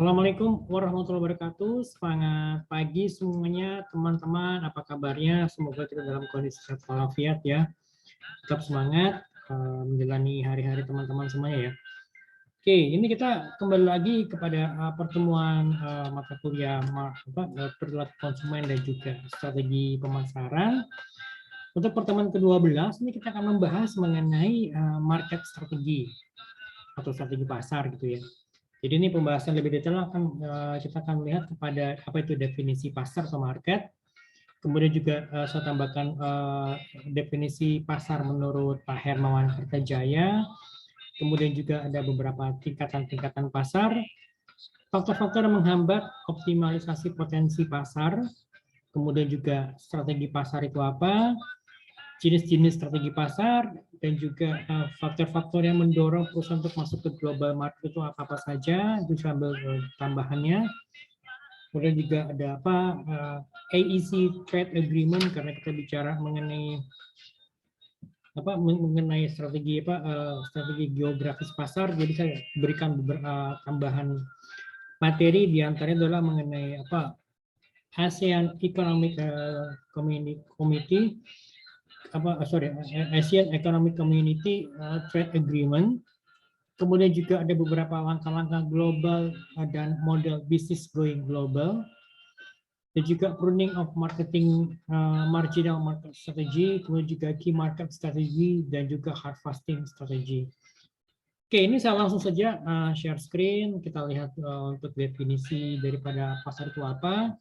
Assalamualaikum warahmatullahi wabarakatuh. Semangat pagi semuanya teman-teman. Apa kabarnya? Semoga kita dalam kondisi sehat walafiat ya. Tetap semangat menjalani hari-hari teman-teman semuanya ya. Oke, ini kita kembali lagi kepada pertemuan mata kuliah perilaku konsumen dan juga strategi pemasaran. Untuk pertemuan ke-12 ini kita akan membahas mengenai market strategi atau strategi pasar gitu ya. Jadi ini pembahasan lebih detail kita akan melihat kepada apa itu definisi pasar atau market. Kemudian juga saya tambahkan definisi pasar menurut Pak Hermawan Kertajaya. Kemudian juga ada beberapa tingkatan-tingkatan pasar, faktor-faktor yang menghambat optimalisasi potensi pasar, kemudian juga strategi pasar itu apa, jenis-jenis strategi pasar, dan juga faktor-faktor yang mendorong perusahaan untuk masuk ke global market itu apa-apa saja, itu saya ambil tambahannya. Kemudian juga ada apa, AEC Trade Agreement, karena kita bicara mengenai strategi strategi geografis pasar, jadi saya berikan beberapa tambahan materi, diantaranya adalah mengenai ASEAN Economic Committee, Asian Economic Community Trade Agreement. Kemudian juga ada beberapa langkah-langkah global dan model bisnis going global. Dan juga pruning of marketing marginal market strategy, kemudian juga key market strategy, dan juga harvesting strategy. Oke, ini saya langsung saja share screen. Kita lihat untuk definisi daripada pasar itu apa.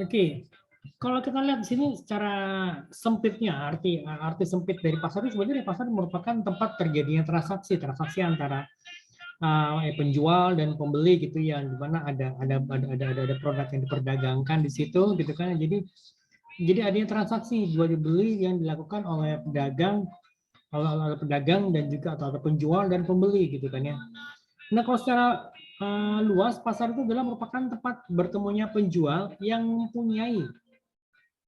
Oke, kalau kita lihat di sini secara sempitnya, arti sempit dari pasar itu sebenarnya pasar merupakan tempat terjadinya transaksi antara penjual dan pembeli gitu ya, di mana ada produk yang diperdagangkan di situ gitu kan. Jadi adanya transaksi jual beli yang dilakukan oleh pedagang dan juga atau penjual dan pembeli gitu kan ya. Nah, kalau secara luas pasar itu adalah merupakan tempat bertemunya penjual yang mempunyai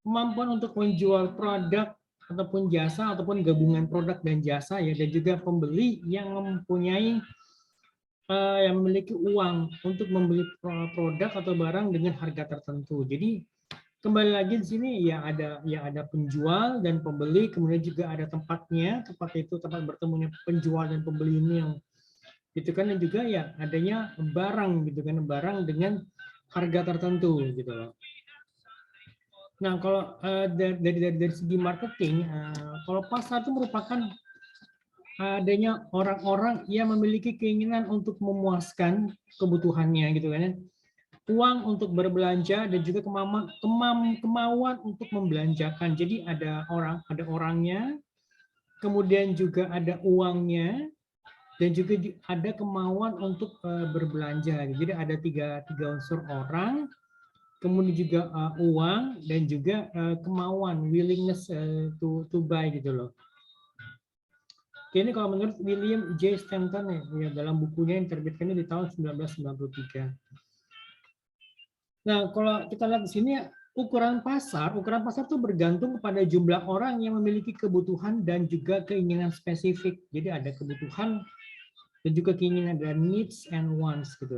kemampuan untuk menjual produk ataupun jasa ataupun gabungan produk dan jasa ya, dan juga pembeli yang mempunyai yang memiliki uang untuk membeli produk atau barang dengan harga tertentu. Jadi kembali lagi di sini ya ada penjual dan pembeli, kemudian juga ada tempatnya, tempat itu tempat bertemunya penjual dan pembeli ini yang gitu kan, dan juga ya adanya barang gitu kan, barang dengan harga tertentu gitu loh. Nah, kalau dari segi marketing, kalau pasar itu merupakan adanya orang-orang yang memiliki keinginan untuk memuaskan kebutuhannya gitu kan ya. Uang untuk berbelanja dan juga kemauan untuk membelanjakan. Jadi ada orangnya, kemudian juga ada uangnya, dan juga ada kemauan untuk berbelanja. Jadi ada tiga unsur: orang, kemudian juga uang, dan juga kemauan, willingness to buy gitu loh. Oke, ini kalau menurut William J. Stanton ya, dalam bukunya yang terbitkannya di tahun 1993. Nah, kalau kita lihat di sini ukuran pasar itu bergantung kepada jumlah orang yang memiliki kebutuhan dan juga keinginan spesifik. Jadi ada kebutuhan dan juga keinginan, dan needs and wants gitu.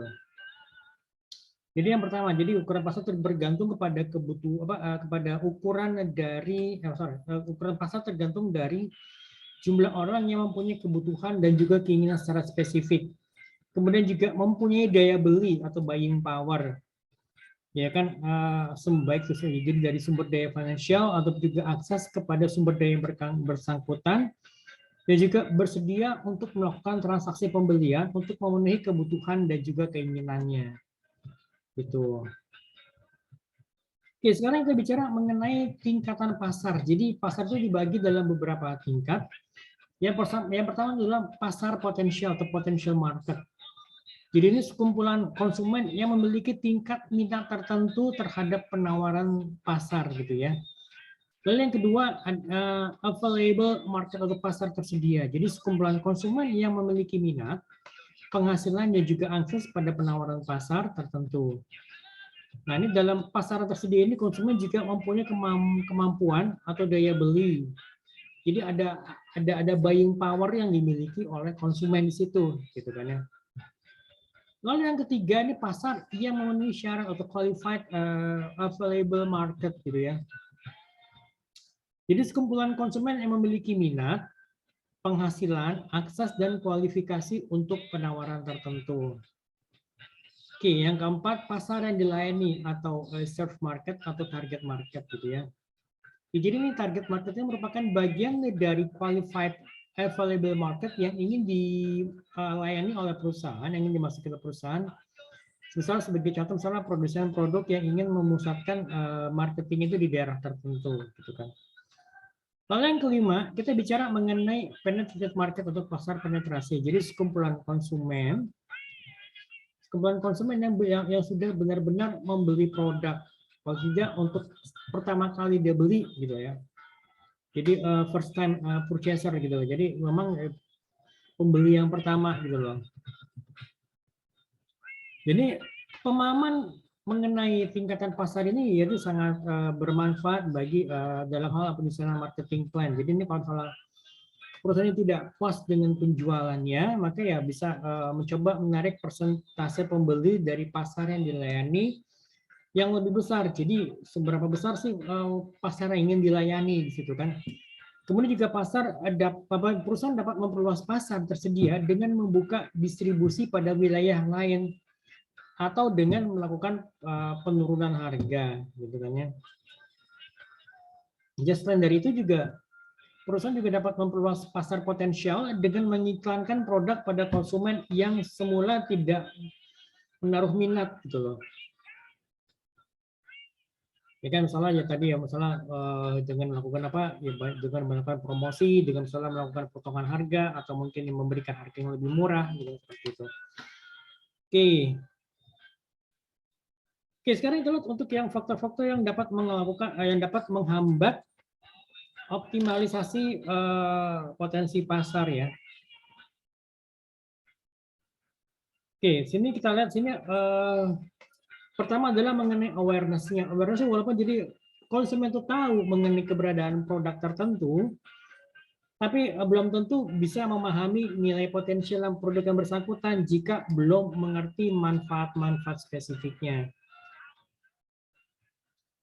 Jadi yang pertama, jadi ukuran pasar itu bergantung kepada kepada ukuran dari ukuran pasar tergantung dari jumlah orang yang mempunyai kebutuhan dan juga keinginan secara spesifik. Kemudian juga mempunyai daya beli atau buying power. Ya kan, baik itu dari sumber daya finansial atau juga akses kepada sumber daya yang bersangkutan, dan juga bersedia untuk melakukan transaksi pembelian untuk memenuhi kebutuhan dan juga keinginannya. Gitu. Oke, sekarang kita bicara mengenai tingkatan pasar. Jadi pasar itu dibagi dalam beberapa tingkat. Yang pertama adalah pasar potensial atau potential market. Jadi ini sekumpulan konsumen yang memiliki tingkat minat tertentu terhadap penawaran pasar gitu ya. Lalu yang kedua, available market atau pasar tersedia. Jadi sekumpulan konsumen yang memiliki minat, penghasilan, dan juga akses pada penawaran pasar tertentu. Nah, ini dalam pasaran tersedia ini konsumen juga mempunyai kemampuan atau daya beli. Jadi ada buying power yang dimiliki oleh konsumen di situ, gitu kan ya. Lalu yang ketiga ini pasar yang memenuhi syarat atau qualified available market, gitu ya. Jadi sekumpulan konsumen yang memiliki minat, penghasilan, akses dan kualifikasi untuk penawaran tertentu. Oke, yang keempat, pasar yang dilayani atau serve market atau target market gitu ya. Jadi ini target marketnya merupakan bagian dari qualified available market yang ingin dilayani oleh perusahaan, yang ingin dimasuki ke perusahaan. Misal sebagai contoh, misalnya produsen produk yang ingin memusatkan marketing itu di daerah tertentu, gitu kan. Lalu yang kelima, kita bicara mengenai penetrated market atau pasar penetrasi. Jadi sekumpulan konsumen yang sudah benar-benar membeli produk, kalau tidak untuk pertama kali dia beli gitu ya. Jadi first time purchaser gitu. Jadi memang pembeli yang pertama gitu loh. Jadi pemahaman mengenai tingkatan pasar ini yaitu sangat bermanfaat bagi dalam hal penyusunan marketing plan. Jadi ini kalau salah perusahaan yang tidak puas dengan penjualannya, maka ya bisa mencoba menarik persentase pembeli dari pasar yang dilayani yang lebih besar. Jadi seberapa besar sih pasar yang ingin dilayani di situ kan? Kemudian juga perusahaan dapat memperluas pasar tersedia dengan membuka distribusi pada wilayah lain atau dengan melakukan penurunan harga, gitu kan ya. Selain dari itu juga perusahaan juga dapat memperluas pasar potensial dengan mengiklankan produk pada konsumen yang semula tidak menaruh minat gitu loh. Ya kan misalnya ya tadi ya misalnya dengan melakukan apa ya dengan melakukan promosi, dengan misalnya melakukan potongan harga atau mungkin memberikan harga yang lebih murah gitu seperti itu. Oke. Oke, sekarang kita lihat untuk yang faktor-faktor yang dapat menghambat optimalisasi potensi pasar ya. Oke, sini kita lihat sini pertama adalah mengenai awareness-nya. Awareness-nya walaupun jadi konsumen itu tahu mengenai keberadaan produk tertentu, tapi belum tentu bisa memahami nilai potensial produk yang bersangkutan jika belum mengerti manfaat-manfaat spesifiknya.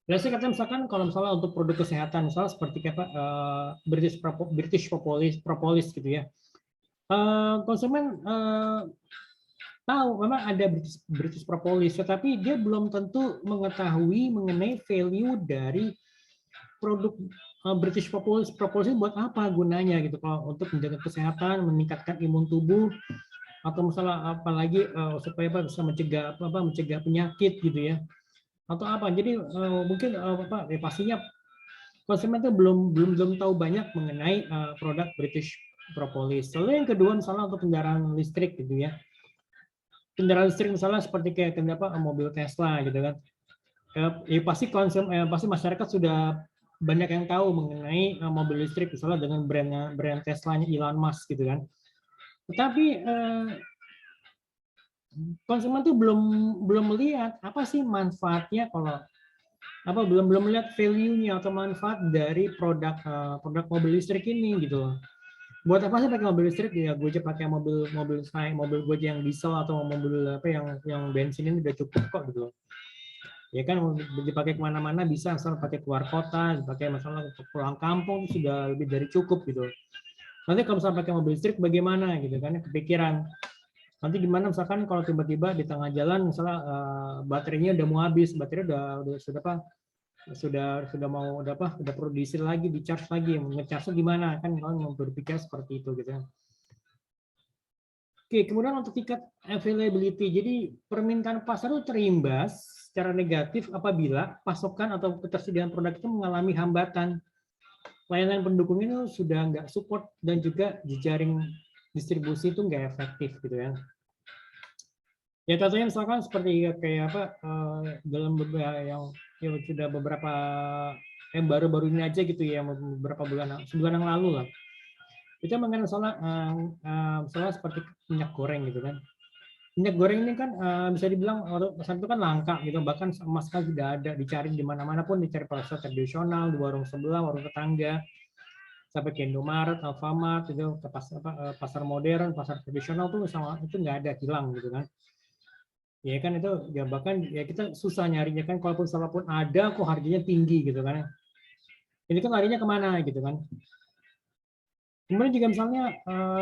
Biasanya kata misalkan kalau misalnya untuk produk kesehatan, misalnya seperti apa British propolis gitu ya, konsumen tahu memang ada British propolis, tetapi dia belum tentu mengetahui mengenai value dari produk British propolis ini buat apa gunanya gitu, kalau untuk menjaga kesehatan, meningkatkan imun tubuh, atau misalnya apalagi supaya bisa mencegah penyakit gitu ya, atau apa. Jadi mungkin ya pastinya konsumen itu belum tahu banyak mengenai produk British propolis. Lalu yang kedua misalnya untuk kendaraan listrik gitu ya. Kendaraan listrik misalnya seperti kayak mobil Tesla gitu kan. Ya pasti pasti masyarakat sudah banyak yang tahu mengenai mobil listrik misalnya dengan brand Tesla-nya Elon Musk gitu kan. Tetapi konsumen tuh belum melihat apa sih manfaatnya, kalau belum melihat value-nya atau manfaat dari produk mobil listrik ini gitu loh. Buat apa sih pakai mobil listrik? Ya gue aja pakai mobil gue yang diesel atau mobil yang bensin ini udah cukup kok gitu loh. Ya kan dipakai kemana-mana bisa, asal pakai keluar kota, dipakai masalah untuk pulang kampung sudah lebih dari cukup gitu. Nanti kalau misalnya pakai mobil listrik bagaimana gitu kan, kepikiran. Nanti gimana misalkan kalau tiba-tiba di tengah jalan misalnya baterainya udah mau habis, baterai sudah mau udah perlu diisi lagi, di-charge lagi, nge-charge gimana kan, kalau mau berpikir seperti itu gitu. Oke, kemudian untuk tingkat availability. Jadi permintaan pasar itu terimbas secara negatif apabila pasokan atau ketersediaan produk itu mengalami hambatan. Layanan pendukung ini sudah nggak support dan juga jejaring distribusi itu nggak efektif gitu ya. Ya contohnya misalkan seperti kayak dalam beberapa yang sudah beberapa baru-baru ini aja gitu ya, beberapa sebulan yang lalu lah. Itu mengenai masalah seperti minyak goreng gitu kan. minyak goreng ini kan bisa dibilang saat itu kan langka gitu, bahkan sama sekali tidak ada, dicari di mana-mana pun, dicari pasar tradisional, di warung sebelah, warung tetangga, sampai ke Indomaret, Alfamart, itu ke pasar, pasar modern, pasar tradisional tuh sama itu nggak ada, hilang gitu kan. Ya kan itu ya bahkan ya kita susah nyarinya kan, kalaupun ada kok harganya tinggi gitu kan. Ini kan larinya kemana gitu kan. Kemudian juga misalnya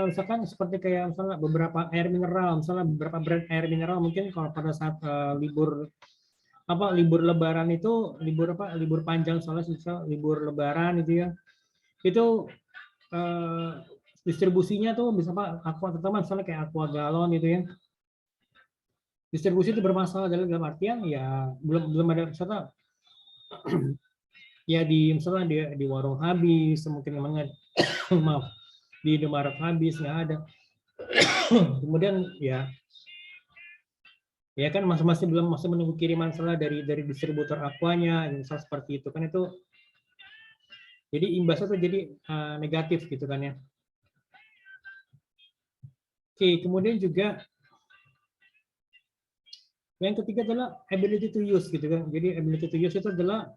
misalkan seperti kayak misalnya beberapa air mineral, misalnya beberapa brand air mineral mungkin kalau pada saat libur Lebaran itu, libur panjang, soalnya libur Lebaran itu ya, itu eh, distribusinya tuh bisa Pak, aqua, terutama misalnya kayak aqua galon itu ya, distribusi itu bermasalah dalam artian ya belum belum ada misalnya ya misalnya di warung habis, mungkin memang maaf, di Indomaret habis nggak ada. Kemudian ya kan masih menunggu kiriman salah dari distributor aquanya, misal seperti itu kan, itu jadi imbasnya tuh jadi negatif gitu kan ya. Oke, kemudian juga yang ketiga adalah ability to use gitu kan. Jadi ability to use itu adalah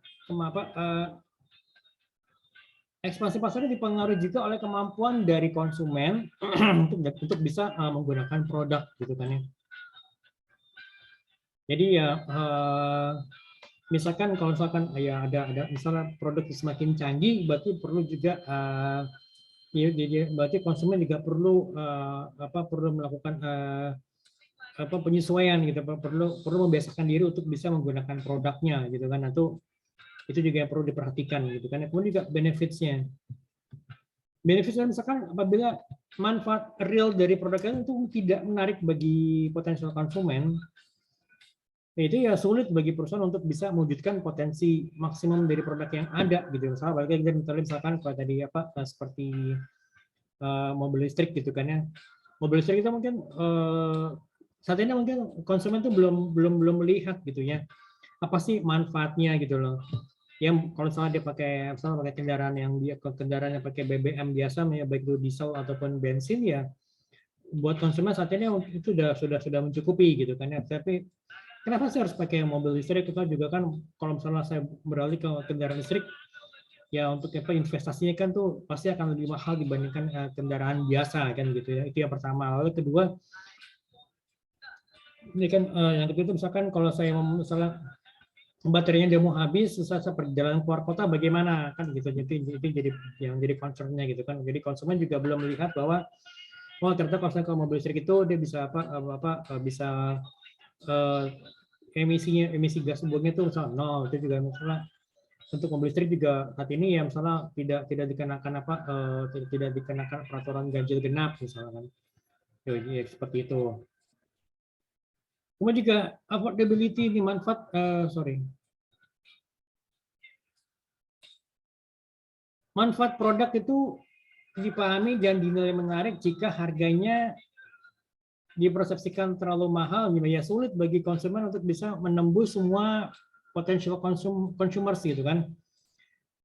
ekspansi pasarnya dipengaruhi juga oleh kemampuan dari konsumen untuk bisa menggunakan produk gitu kan ya. Jadi ya misalkan kalau misalkan ya ada misalnya produk semakin canggih, berarti perlu juga berarti konsumen juga perlu melakukan penyesuaian gitu, perlu membiasakan diri untuk bisa menggunakan produknya gitu kan. Atau itu juga yang perlu diperhatikan gitu kan. Kemudian juga benefitsnya misalkan apabila manfaat real dari produknya itu tidak menarik bagi potensial konsumen, itu ya sulit bagi perusahaan untuk bisa mewujudkan potensi maksimum dari produk yang ada gitu. Misalnya misalkan kalau tadi seperti mobil listrik gitu kan ya. Mobil listrik itu mungkin saat ini mungkin konsumen tuh belum melihat gitu ya, apa sih manfaatnya gitu loh. Yang kalau misalnya dia pakai kendaraan yang pakai BBM biasa, baik itu diesel ataupun bensin, ya buat konsumen saat ini itu sudah mencukupi gitu kan ya. Tapi kenapa sih harus pakai mobil listrik? Kita juga kan kalau misalnya saya beralih ke kendaraan listrik, ya untuk investasinya kan tuh pasti akan lebih mahal dibandingkan kendaraan biasa kan gitu ya. Itu yang pertama. Lalu kedua, ini kan yang kedua itu misalkan kalau saya misalnya baterainya dia mau habis, susah saya perjalanan keluar kota bagaimana kan gitu. Jadi itu jadi yang jadi concernnya gitu kan. Jadi konsumen juga belum melihat bahwa oh ternyata kalau saya ke mobil listrik itu dia bisa bisa emisi gas buangnya itu misalnya nol. Itu juga misalnya untuk mobil listrik juga saat ini ya misalnya tidak dikenakan tidak dikenakan peraturan ganjil genap misalnya kan. Ya, seperti itu. Kemudian juga affordability di manfaat manfaat produk itu dipahami dan dinilai menarik jika harganya dipersepsikan terlalu mahal, ya sulit bagi konsumen untuk bisa menembus semua potential consumers gitu kan.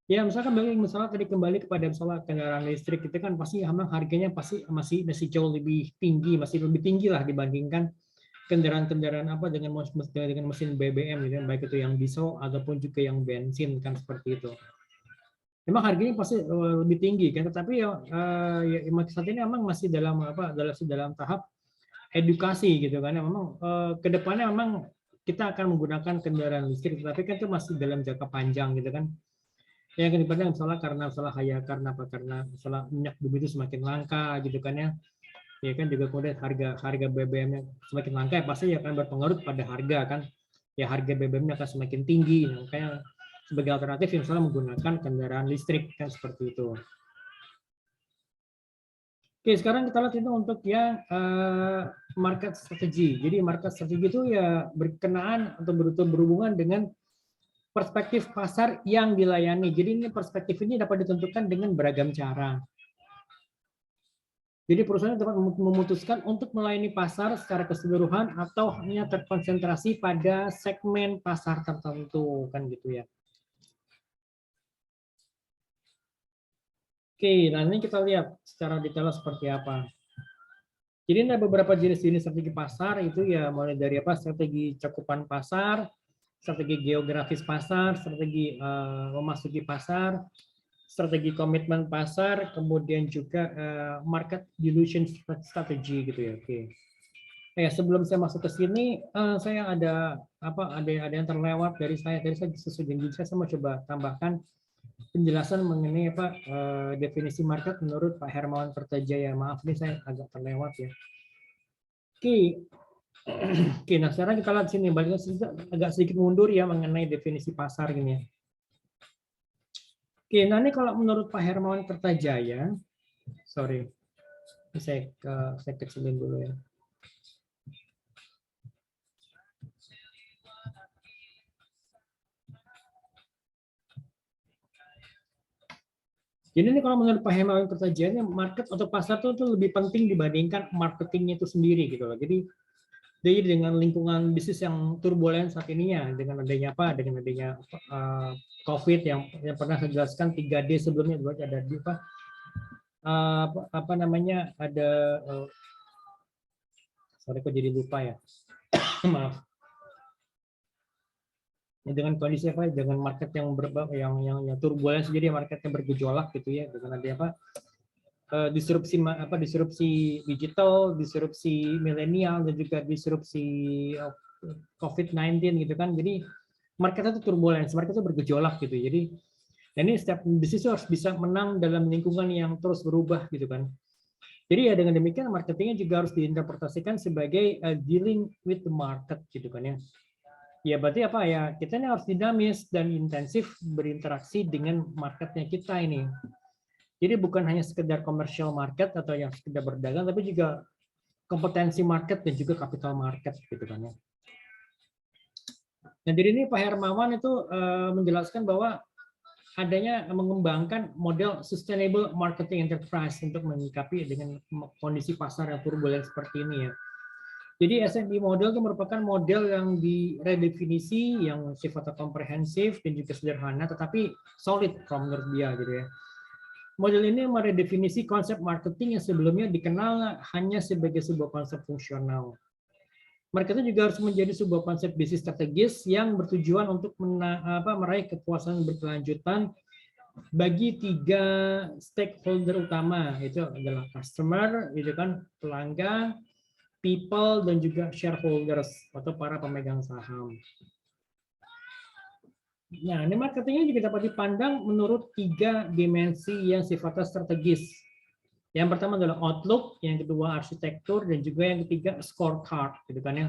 Ya misalkan misalnya tadi kembali kepada misalnya kendaraan listrik itu kan pasti memang harganya pasti masih jauh lebih tinggi, masih lebih tinggi lah dibandingkan kendaraan-kendaraan dengan mesin BBM gitu, baik itu yang diesel ataupun juga yang bensin kan, seperti itu. Memang harganya pasti lebih tinggi kan, tetapi ya saat ini memang masih dalam tahap edukasi gitu kan. Memang kedepannya memang kita akan menggunakan kendaraan listrik, tapi kan itu masih dalam jangka panjang gitu kan. Ya kedepannya misalnya karena misalnya minyak bumi itu semakin langka gitu kan ya kan, juga kemudian harga BBM yang semakin langka ya pasti akan berpengaruh pada harga kan. Ya harga BBM akan semakin tinggi, makanya sebagai alternatif misalnya menggunakan kendaraan listrik kan, seperti itu. Oke, sekarang kita lihat itu untuk yang market strategi. Jadi market strategi itu ya berkenaan atau berhubungan dengan perspektif pasar yang dilayani. Jadi ini perspektif ini dapat ditentukan dengan beragam cara. Jadi perusahaan dapat memutuskan untuk melayani pasar secara keseluruhan atau hanya terkonsentrasi pada segmen pasar tertentu kan gitu ya. Oke, nah ini kita lihat secara detail seperti apa. Jadi ada beberapa jenis-jenis strategi pasar itu ya, mulai dari apa, strategi cakupan pasar, strategi geografis pasar, strategi memasuki pasar, strategi komitmen pasar, kemudian juga market dilution strategy gitu ya. Oke. Sebelum saya masuk ke sini, saya ada apa, ada yang terlewat dari saya. Tadi saya sesuai janji saya mau coba tambahkan penjelasan mengenai apa definisi market menurut Pak Hermawan Kertajaya. Maaf nih saya agak terlewat ya. Oke. Oke, nah sekarang kita lihat sini, baliknya agak sedikit mundur ya mengenai definisi pasar gini ya. Oke, nah ini kalau menurut Pak Hermawan Kertajaya, sorry, saya kecilin dulu ya. Jadi ini kalau menurut Pak Hermawan Kertajaya, market atau pasar itu lebih penting dibandingkan marketingnya itu sendiri gitu loh. Jadi dengan lingkungan bisnis yang turbulen saat ini ya, dengan adanya apa, dengan adanya COVID yang pernah saya jelaskan 3D sebelumnya, ada di apa namanya, ada sorry kok jadi lupa ya. Maaf. Dengan kondisi apa, dengan market yang yang turbulen jadi marketnya bergejolak gitu ya, dengan ada apa, disrupsi digital, disrupsi milenial, dan juga disrupsi COVID-19 gitu kan. Jadi marketnya itu turbulen, marketnya itu bergejolak gitu. Jadi ini setiap bisnis harus bisa menang dalam lingkungan yang terus berubah gitu kan. Jadi ya dengan demikian marketingnya juga harus diinterpretasikan sebagai dealing with the market gitu kan ya. Ya berarti apa ya, kita ini harus dinamis dan intensif berinteraksi dengan marketnya kita ini. Jadi bukan hanya sekedar commercial market atau yang sekedar berdagang, tapi juga kompetensi market dan juga capital market gitu kan ya. Nah, jadi ini Pak Hermawan itu menjelaskan bahwa adanya mengembangkan model sustainable marketing enterprise untuk menyikapi dengan kondisi pasar yang turbulen seperti ini ya. Jadi S&B model itu merupakan model yang diredefinisi, yang sifatnya komprehensif dan juga sederhana, tetapi solid menurut dia gitu ya. Model ini meredefinisi konsep marketing yang sebelumnya dikenal hanya sebagai sebuah konsep fungsional. Marketing juga harus menjadi sebuah konsep bisnis strategis yang bertujuan untuk meraih kepuasan berkelanjutan bagi 3 stakeholder utama, itu adalah customer, itu kan pelanggan, people, dan juga shareholders atau para pemegang saham. Nah, ini marketingnya juga dapat dipandang menurut 3 dimensi yang sifatnya strategis. Yang pertama adalah outlook, yang kedua arsitektur, dan juga yang ketiga scorecard, gitu kan ya.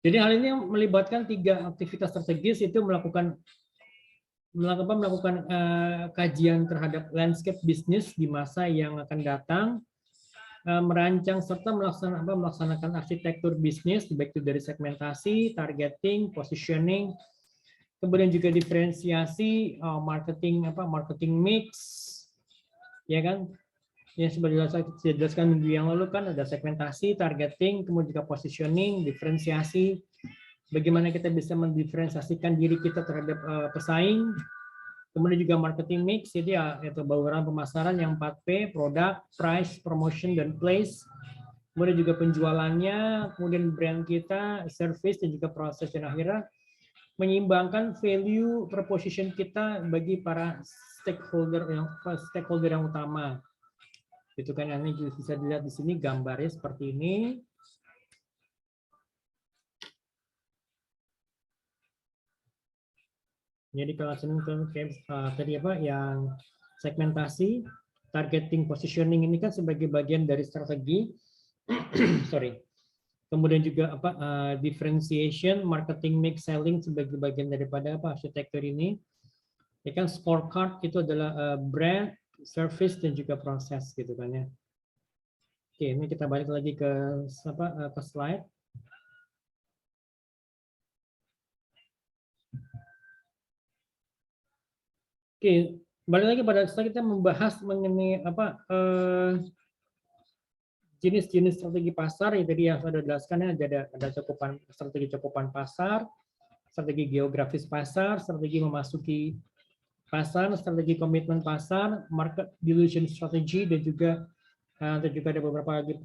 Jadi hal ini melibatkan 3 aktivitas strategis, itu melakukan kajian terhadap landscape bisnis di masa yang akan datang, merancang serta melaksanakan arsitektur bisnis, baik itu dari segmentasi, targeting, positioning, kemudian juga diferensiasi, marketing mix, ya kan? Yang seperti saya jelaskan minggu yang lalu kan ada segmentasi, targeting, kemudian juga positioning, diferensiasi. Bagaimana kita bisa mendiferensiasikan diri kita terhadap pesaing. Kemudian juga marketing mix, jadi ya itu bauran pemasaran yang 4P, produk, price, promotion, dan place. Kemudian juga penjualannya, kemudian brand kita, service, dan juga proses, dan akhirnya menyeimbangkan value proposition kita bagi para stakeholder yang utama. Itu kan, ini bisa dilihat di sini gambarnya seperti ini. Jadi kalau tadi apa yang segmentasi, targeting, positioning ini kan sebagai bagian dari strategi. Sorry. Kemudian juga differentiation, marketing mix, selling sebagai bagian daripada arsitektur ini. Ya kan, scorecard itu adalah brand, service, dan juga proses gitu kan ya. Oke, ini kita balik lagi ke slide. Oke, balik lagi pada setelah kita membahas mengenai jenis-jenis strategi pasar yang tadi yang sudah dijelaskan, ada strategi cakupan pasar, strategi geografis pasar, strategi memasuki pasar, strategi komitmen pasar, market dilution strategy, dan juga atau juga ada beberapa lagi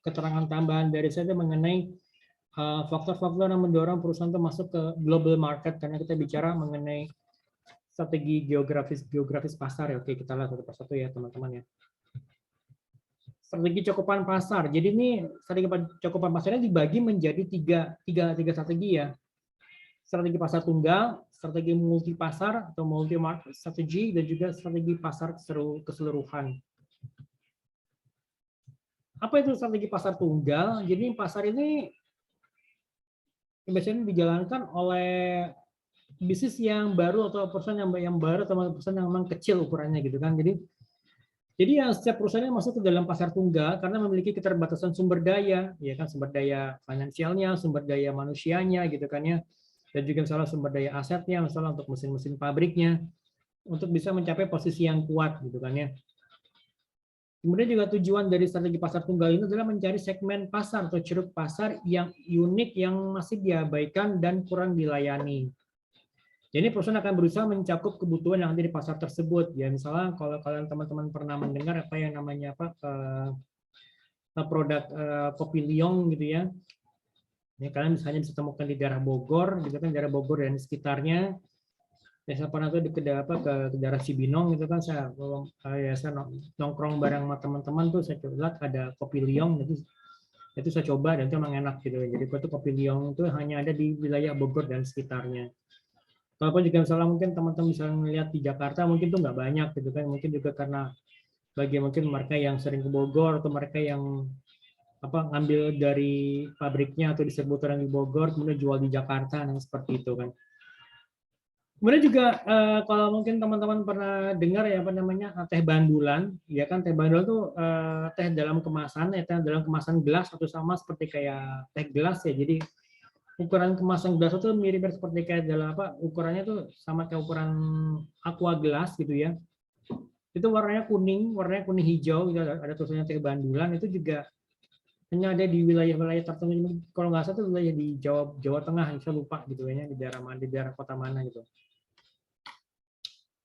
keterangan tambahan dari saya mengenai faktor-faktor yang mendorong perusahaan itu masuk ke global market, karena kita bicara mengenai strategi geografis pasar ya. Oke, kita lihat satu persatu ya teman-teman ya. Strategi cakupan pasar. Jadi ini strategi cakupan pasarnya dibagi menjadi tiga strategi ya. Strategi pasar tunggal, strategi multi pasar atau multi market strategi, dan juga strategi pasar keseluruhan. Apa itu strategi pasar tunggal? Jadi pasar ini biasanya dijalankan oleh bisnis yang baru atau perusahaan yang baru atau perusahaan yang memang kecil ukurannya gitu kan. Jadi yang setiap perusahaan yang masuk ke dalam pasar tunggal karena memiliki keterbatasan sumber daya, ya kan, sumber daya finansialnya, sumber daya manusianya gitu kan ya, dan juga misalnya sumber daya asetnya, misalnya untuk mesin-mesin pabriknya, untuk bisa mencapai posisi yang kuat gitu kan ya. Kemudian juga tujuan dari strategi pasar tunggal ini adalah mencari segmen pasar atau ceruk pasar yang unik yang masih diabaikan dan kurang dilayani. Jadi perusahaan akan berusaha mencakup kebutuhan yang ada di pasar tersebut. Ya misalnya kalau kalian teman-teman pernah mendengar apa yang namanya produk kopi Liong gitu ya. Ini kalian misalnya bisa temukan di daerah Bogor, gitu kan, daerah Bogor dan sekitarnya. Ya, saya pernah tuh ke daerah Cibinong gitu kan, saya nongkrong bareng sama teman-teman tuh, saya lihat ada kopi Liong, itu saya coba dan itu memang enak gitu. Jadi itu kopi Liong itu hanya ada di wilayah Bogor dan sekitarnya. Walaupun juga misalnya mungkin teman-teman bisa melihat di Jakarta mungkin tuh nggak banyak gitu kan, mungkin juga karena bagi mungkin mereka yang sering ke Bogor atau mereka yang ngambil dari pabriknya atau distributor yang di Bogor kemudian jual di Jakarta, nah seperti itu kan. Kemudian juga kalau mungkin teman-teman pernah dengar ya apa namanya teh bandulan, ya kan, teh bandulan tuh teh dalam kemasan, teh dalam kemasan gelas atau sama seperti kayak teh gelas ya. Jadi ukuran kemasan gelas itu mirip seperti kayak dalam ukurannya tuh sama kayak ukuran aqua gelas gitu ya. Itu warnanya kuning hijau, gitu, ada tulisannya teh bandulan, itu juga hanya ada di wilayah-wilayah tertentu. Kalau nggak salah itu wilayah di Jawa Tengah, saya lupa gitu ya, di daerah kota mana gitu.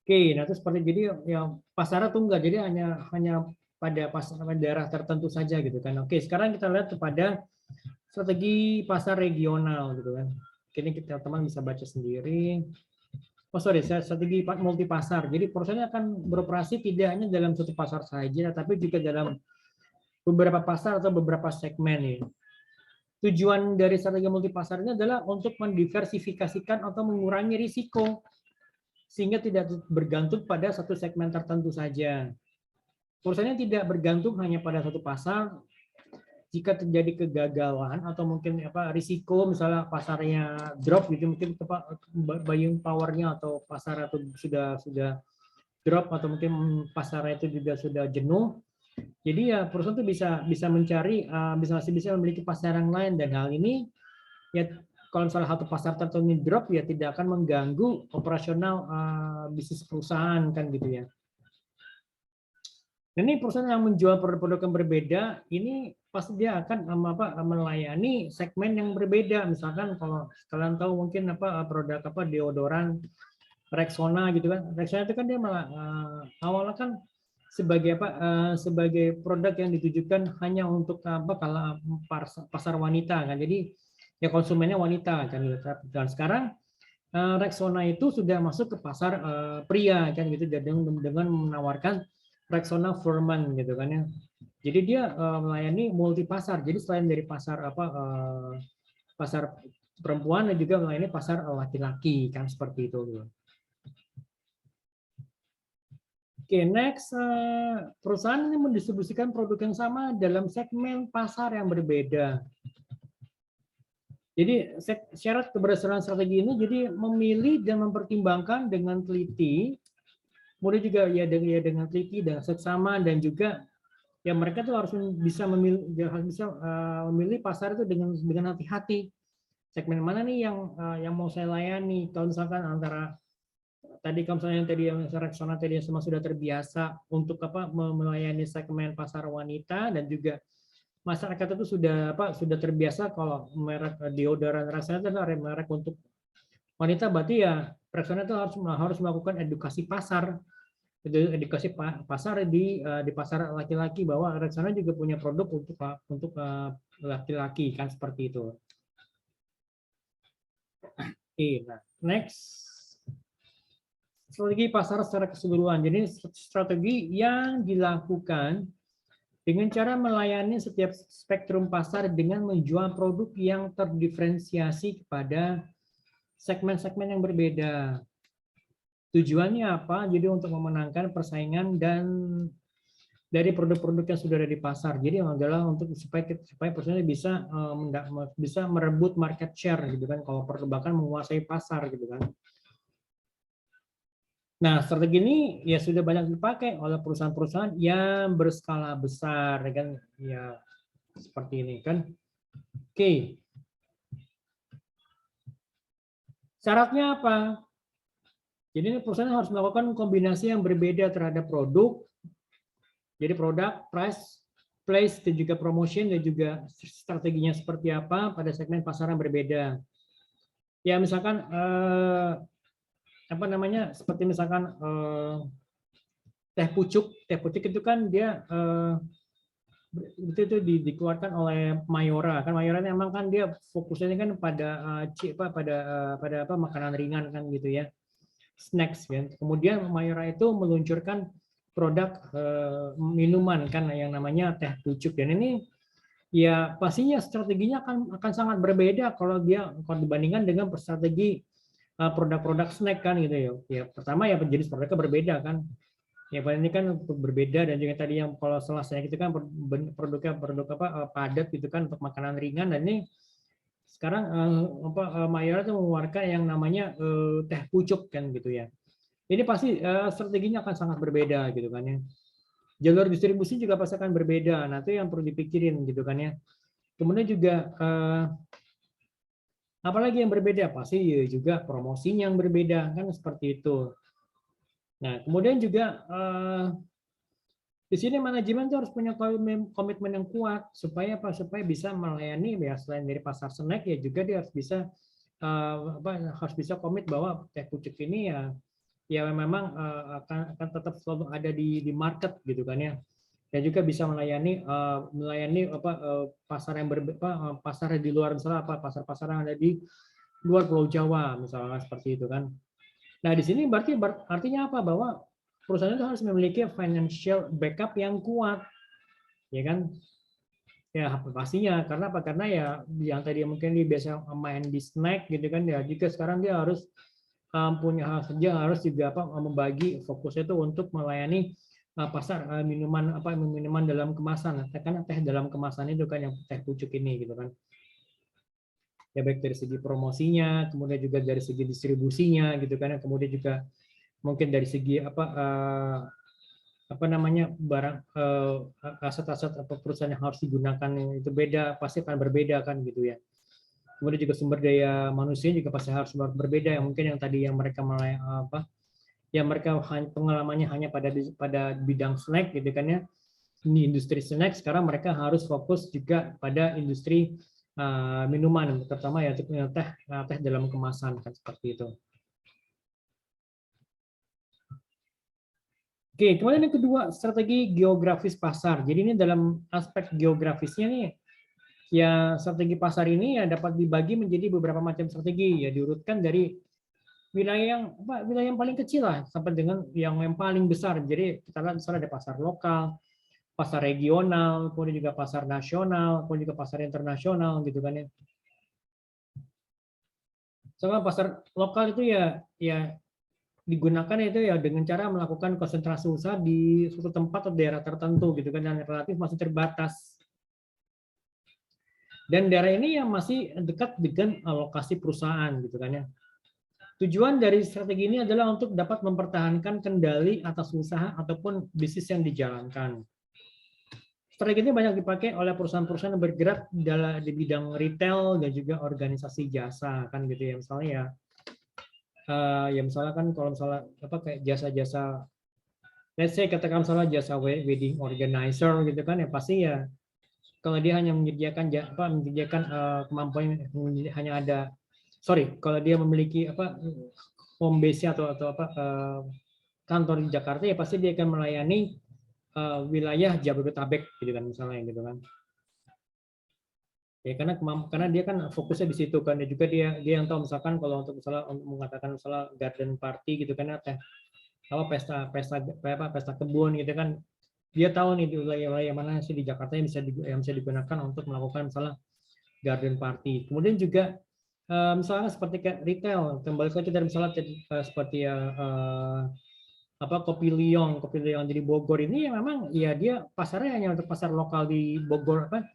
Oke, nah itu seperti jadi yang pasarnya tunggal, jadi hanya pada pasar daerah tertentu saja gitu kan. Oke, sekarang kita lihat kepada strategi pasar regional gitu kan. Ini kita teman bisa baca sendiri. Oh sorry, strategi multi pasar. Jadi perusahaan akan beroperasi tidak hanya dalam satu pasar saja, tapi juga dalam beberapa pasar atau beberapa segmen ya. Tujuan dari strategi multi pasar ini adalah untuk mendiversifikasikan atau mengurangi risiko sehingga tidak bergantung pada satu segmen tertentu saja. Perusahaannya tidak bergantung hanya pada satu pasar. Jika terjadi kegagalan atau mungkin risiko, misalnya pasarnya drop gitu, mungkin buying powernya atau pasar itu sudah drop atau mungkin pasarnya itu juga sudah jenuh. Jadi ya perusahaan itu bisa mencari masih bisa memiliki pasar yang lain, dan hal ini ya kalau salah satu pasar tertentu drop ya tidak akan mengganggu operasional bisnis perusahaan kan gitu ya. Dan ini perusahaan yang menjual produk-produk yang berbeda ini pasti dia akan melayani segmen yang berbeda. Misalkan kalau kalian tahu mungkin produk deodoran Rexona gitu kan. Rexona itu kan dia malah awalnya kan sebagai produk yang ditujukan hanya untuk kalau pasar wanita kan. Jadi ya konsumennya wanita kan gitu. Dan sekarang Rexona itu sudah masuk ke pasar pria kan gitu, dengan menawarkan Rexona Furman gitu kan ya. Jadi dia melayani multi pasar. Jadi selain dari pasar pasar perempuan, dan juga melayani pasar laki-laki kan seperti itu. Oke, next, perusahaan ini mendistribusikan produk yang sama dalam segmen pasar yang berbeda. Jadi syarat keberhasilan strategi ini jadi memilih dan mempertimbangkan dengan teliti, kemudian juga ya dengan teliti dan seksama, dan juga ya mereka tuh harus bisa memilih pasar itu dengan hati-hati. Segmen mana nih yang mau saya layani? Kalau misalkan antara tadi kalau misalnya yang Rexona tadi semua sudah terbiasa untuk melayani segmen pasar wanita, dan juga masyarakat itu sudah terbiasa kalau merek deodoran Rexona itu adalah merek untuk wanita, berarti ya Rexona itu harus melakukan edukasi pasar edukasi pasar di pasar laki-laki bahwa Rexona juga punya produk untuk laki-laki kan seperti itu. Oke, nah next strategi pasar secara keseluruhan. Jadi strategi yang dilakukan dengan cara melayani setiap spektrum pasar dengan menjual produk yang terdiferensiasi kepada segmen-segmen yang berbeda. Tujuannya apa? Jadi untuk memenangkan persaingan dan dari produk-produk yang sudah ada di pasar. Jadi adalah untuk supaya perusahaan bisa merebut market share gitu kan. Kalau bahkan menguasai pasar gitu kan. Nah, strategi ini ya sudah banyak dipakai oleh perusahaan-perusahaan yang berskala besar kan ya seperti ini kan. Oke. Syaratnya apa? Jadi perusahaan harus melakukan kombinasi yang berbeda terhadap produk. Jadi produk, price, place, dan juga promotion, dan juga strateginya seperti apa pada segmen pasar yang berbeda. Ya misalkan apa namanya, seperti misalkan teh pucuk itu kan dia itu dikeluarkan oleh Mayora kan. Mayora memang kan dia fokusnya kan pada pada makanan ringan kan gitu ya, snacks kan. Kemudian Mayora itu meluncurkan produk minuman kan yang namanya teh pucuk, dan ini ya pastinya strateginya akan sangat berbeda kalau dibandingkan dengan strategi produk-produk snack kan gitu ya. Ya pertama ya jenis produknya berbeda kan. Ya ini kan berbeda, dan juga tadi yang kalau snack itu kan produk padat gitu kan untuk makanan ringan, dan ini sekarang Mayora itu mengeluarkan yang namanya teh pucuk kan gitu ya. Ini pasti strateginya akan sangat berbeda gitu kan ya. Jalur distribusi juga pasti akan berbeda. Nah, itu yang perlu dipikirin gitu kan ya. Kemudian juga apalagi yang berbeda, pasti juga promosinya yang berbeda kan seperti itu. Nah, kemudian juga di sini manajemen tuh harus punya komitmen yang kuat supaya apa? Supaya bisa melayani ya, selain dari pasar snack ya juga dia harus bisa harus bisa komit bahwa teh pucuk ini ya memang akan tetap selalu ada di market gitu kan ya. Dan juga bisa melayani pasar yang pasar di luar, misalnya pasar-pasar yang ada di luar Pulau Jawa misalnya seperti itu kan. Nah, di sini berarti artinya apa? Bahwa perusahaan itu harus memiliki financial backup yang kuat, ya kan? Ya pastinya, karena apa? Karena ya yang tadi mungkin dia biasa main di snack gitu kan, ya juga sekarang dia harus punya harus juga membagi fokusnya itu untuk melayani pasar minuman dalam kemasan, karena teh dalam kemasan itu kan yang teh pucuk ini gitu kan. Ya baik dari segi promosinya, kemudian juga dari segi distribusinya gitu kan, kemudian juga mungkin dari segi apa namanya barang aset-aset perusahaan yang harus digunakan itu beda, pasti akan berbeda kan gitu ya. Kemudian juga sumber daya manusia juga pasti harus berbeda, yang mungkin yang tadi yang mereka yang mereka pengalamannya hanya pada bidang snack gitu kan ya, ini industri snack, sekarang mereka harus fokus juga pada industri minuman, terutama ya teh dalam kemasan kan seperti itu. Oke, kemudian yang kedua, strategi geografis pasar. Jadi ini dalam aspek geografisnya nih, ya strategi pasar ini ya dapat dibagi menjadi beberapa macam strategi, ya diurutkan dari wilayah yang paling kecil lah sampai dengan yang paling besar. Jadi kita lihat misalnya ada pasar lokal, pasar regional, kemudian juga pasar nasional, kemudian juga pasar internasional gitu kan ya. Soalnya pasar lokal itu ya digunakan itu ya dengan cara melakukan konsentrasi usaha di suatu tempat atau daerah tertentu gitu kan, yang relatif masih terbatas. Dan daerah ini yang masih dekat dengan lokasi perusahaan gitu kan ya. Tujuan dari strategi ini adalah untuk dapat mempertahankan kendali atas usaha ataupun bisnis yang dijalankan. Strategi ini banyak dipakai oleh perusahaan-perusahaan yang bergerak di bidang retail dan juga organisasi jasa kan gitu ya. Misalnya ya misalnya kan kalau misalnya kayak jasa-jasa, let's say katakan misalnya jasa wedding organizer gitu kan ya, pasti ya kalau dia hanya menyediakan kemampuan hanya ada kalau dia memiliki home base atau kantor di Jakarta, ya pasti dia akan melayani wilayah Jabodetabek gitu kan misalnya gitu kan. Ya karena dia kan fokusnya di situ kan, dan juga dia yang tahu misalkan kalau untuk misalnya untuk mengatakan misalnya garden party gitu kan, apa pesta kebun gitu kan, dia tahu nih di wilayah mana sih di Jakarta yang bisa digunakan untuk melakukan misalnya garden party. Kemudian juga misalnya seperti kayak retail, kembali lagi dari misalnya seperti apa Kopi Liong jadi Bogor ini, ya memang ya dia pasarnya hanya untuk pasar lokal di Bogor, apa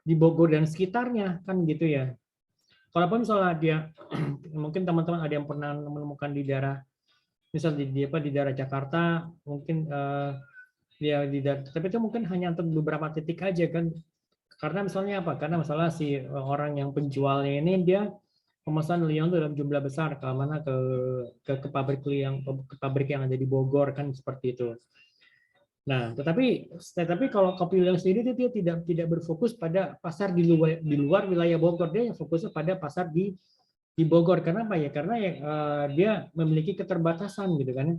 di Bogor dan sekitarnya kan gitu ya. Kalaupun misalnya dia mungkin teman-teman ada yang pernah menemukan di daerah misal di daerah Jakarta mungkin ya tapi itu mungkin hanya untuk beberapa titik aja kan, karena misalnya apa, karena misalnya si orang yang penjualnya ini dia pemesan Liong itu dalam jumlah besar ke mana ke pabrik yang ada di Bogor kan seperti itu. Nah, tetapi kalau Kopi Liong sendiri itu dia tidak berfokus pada pasar di luar wilayah Bogor, dia yang fokusnya pada pasar di Bogor. Karena apa ya? Karena ya, dia memiliki keterbatasan gitu kan ya.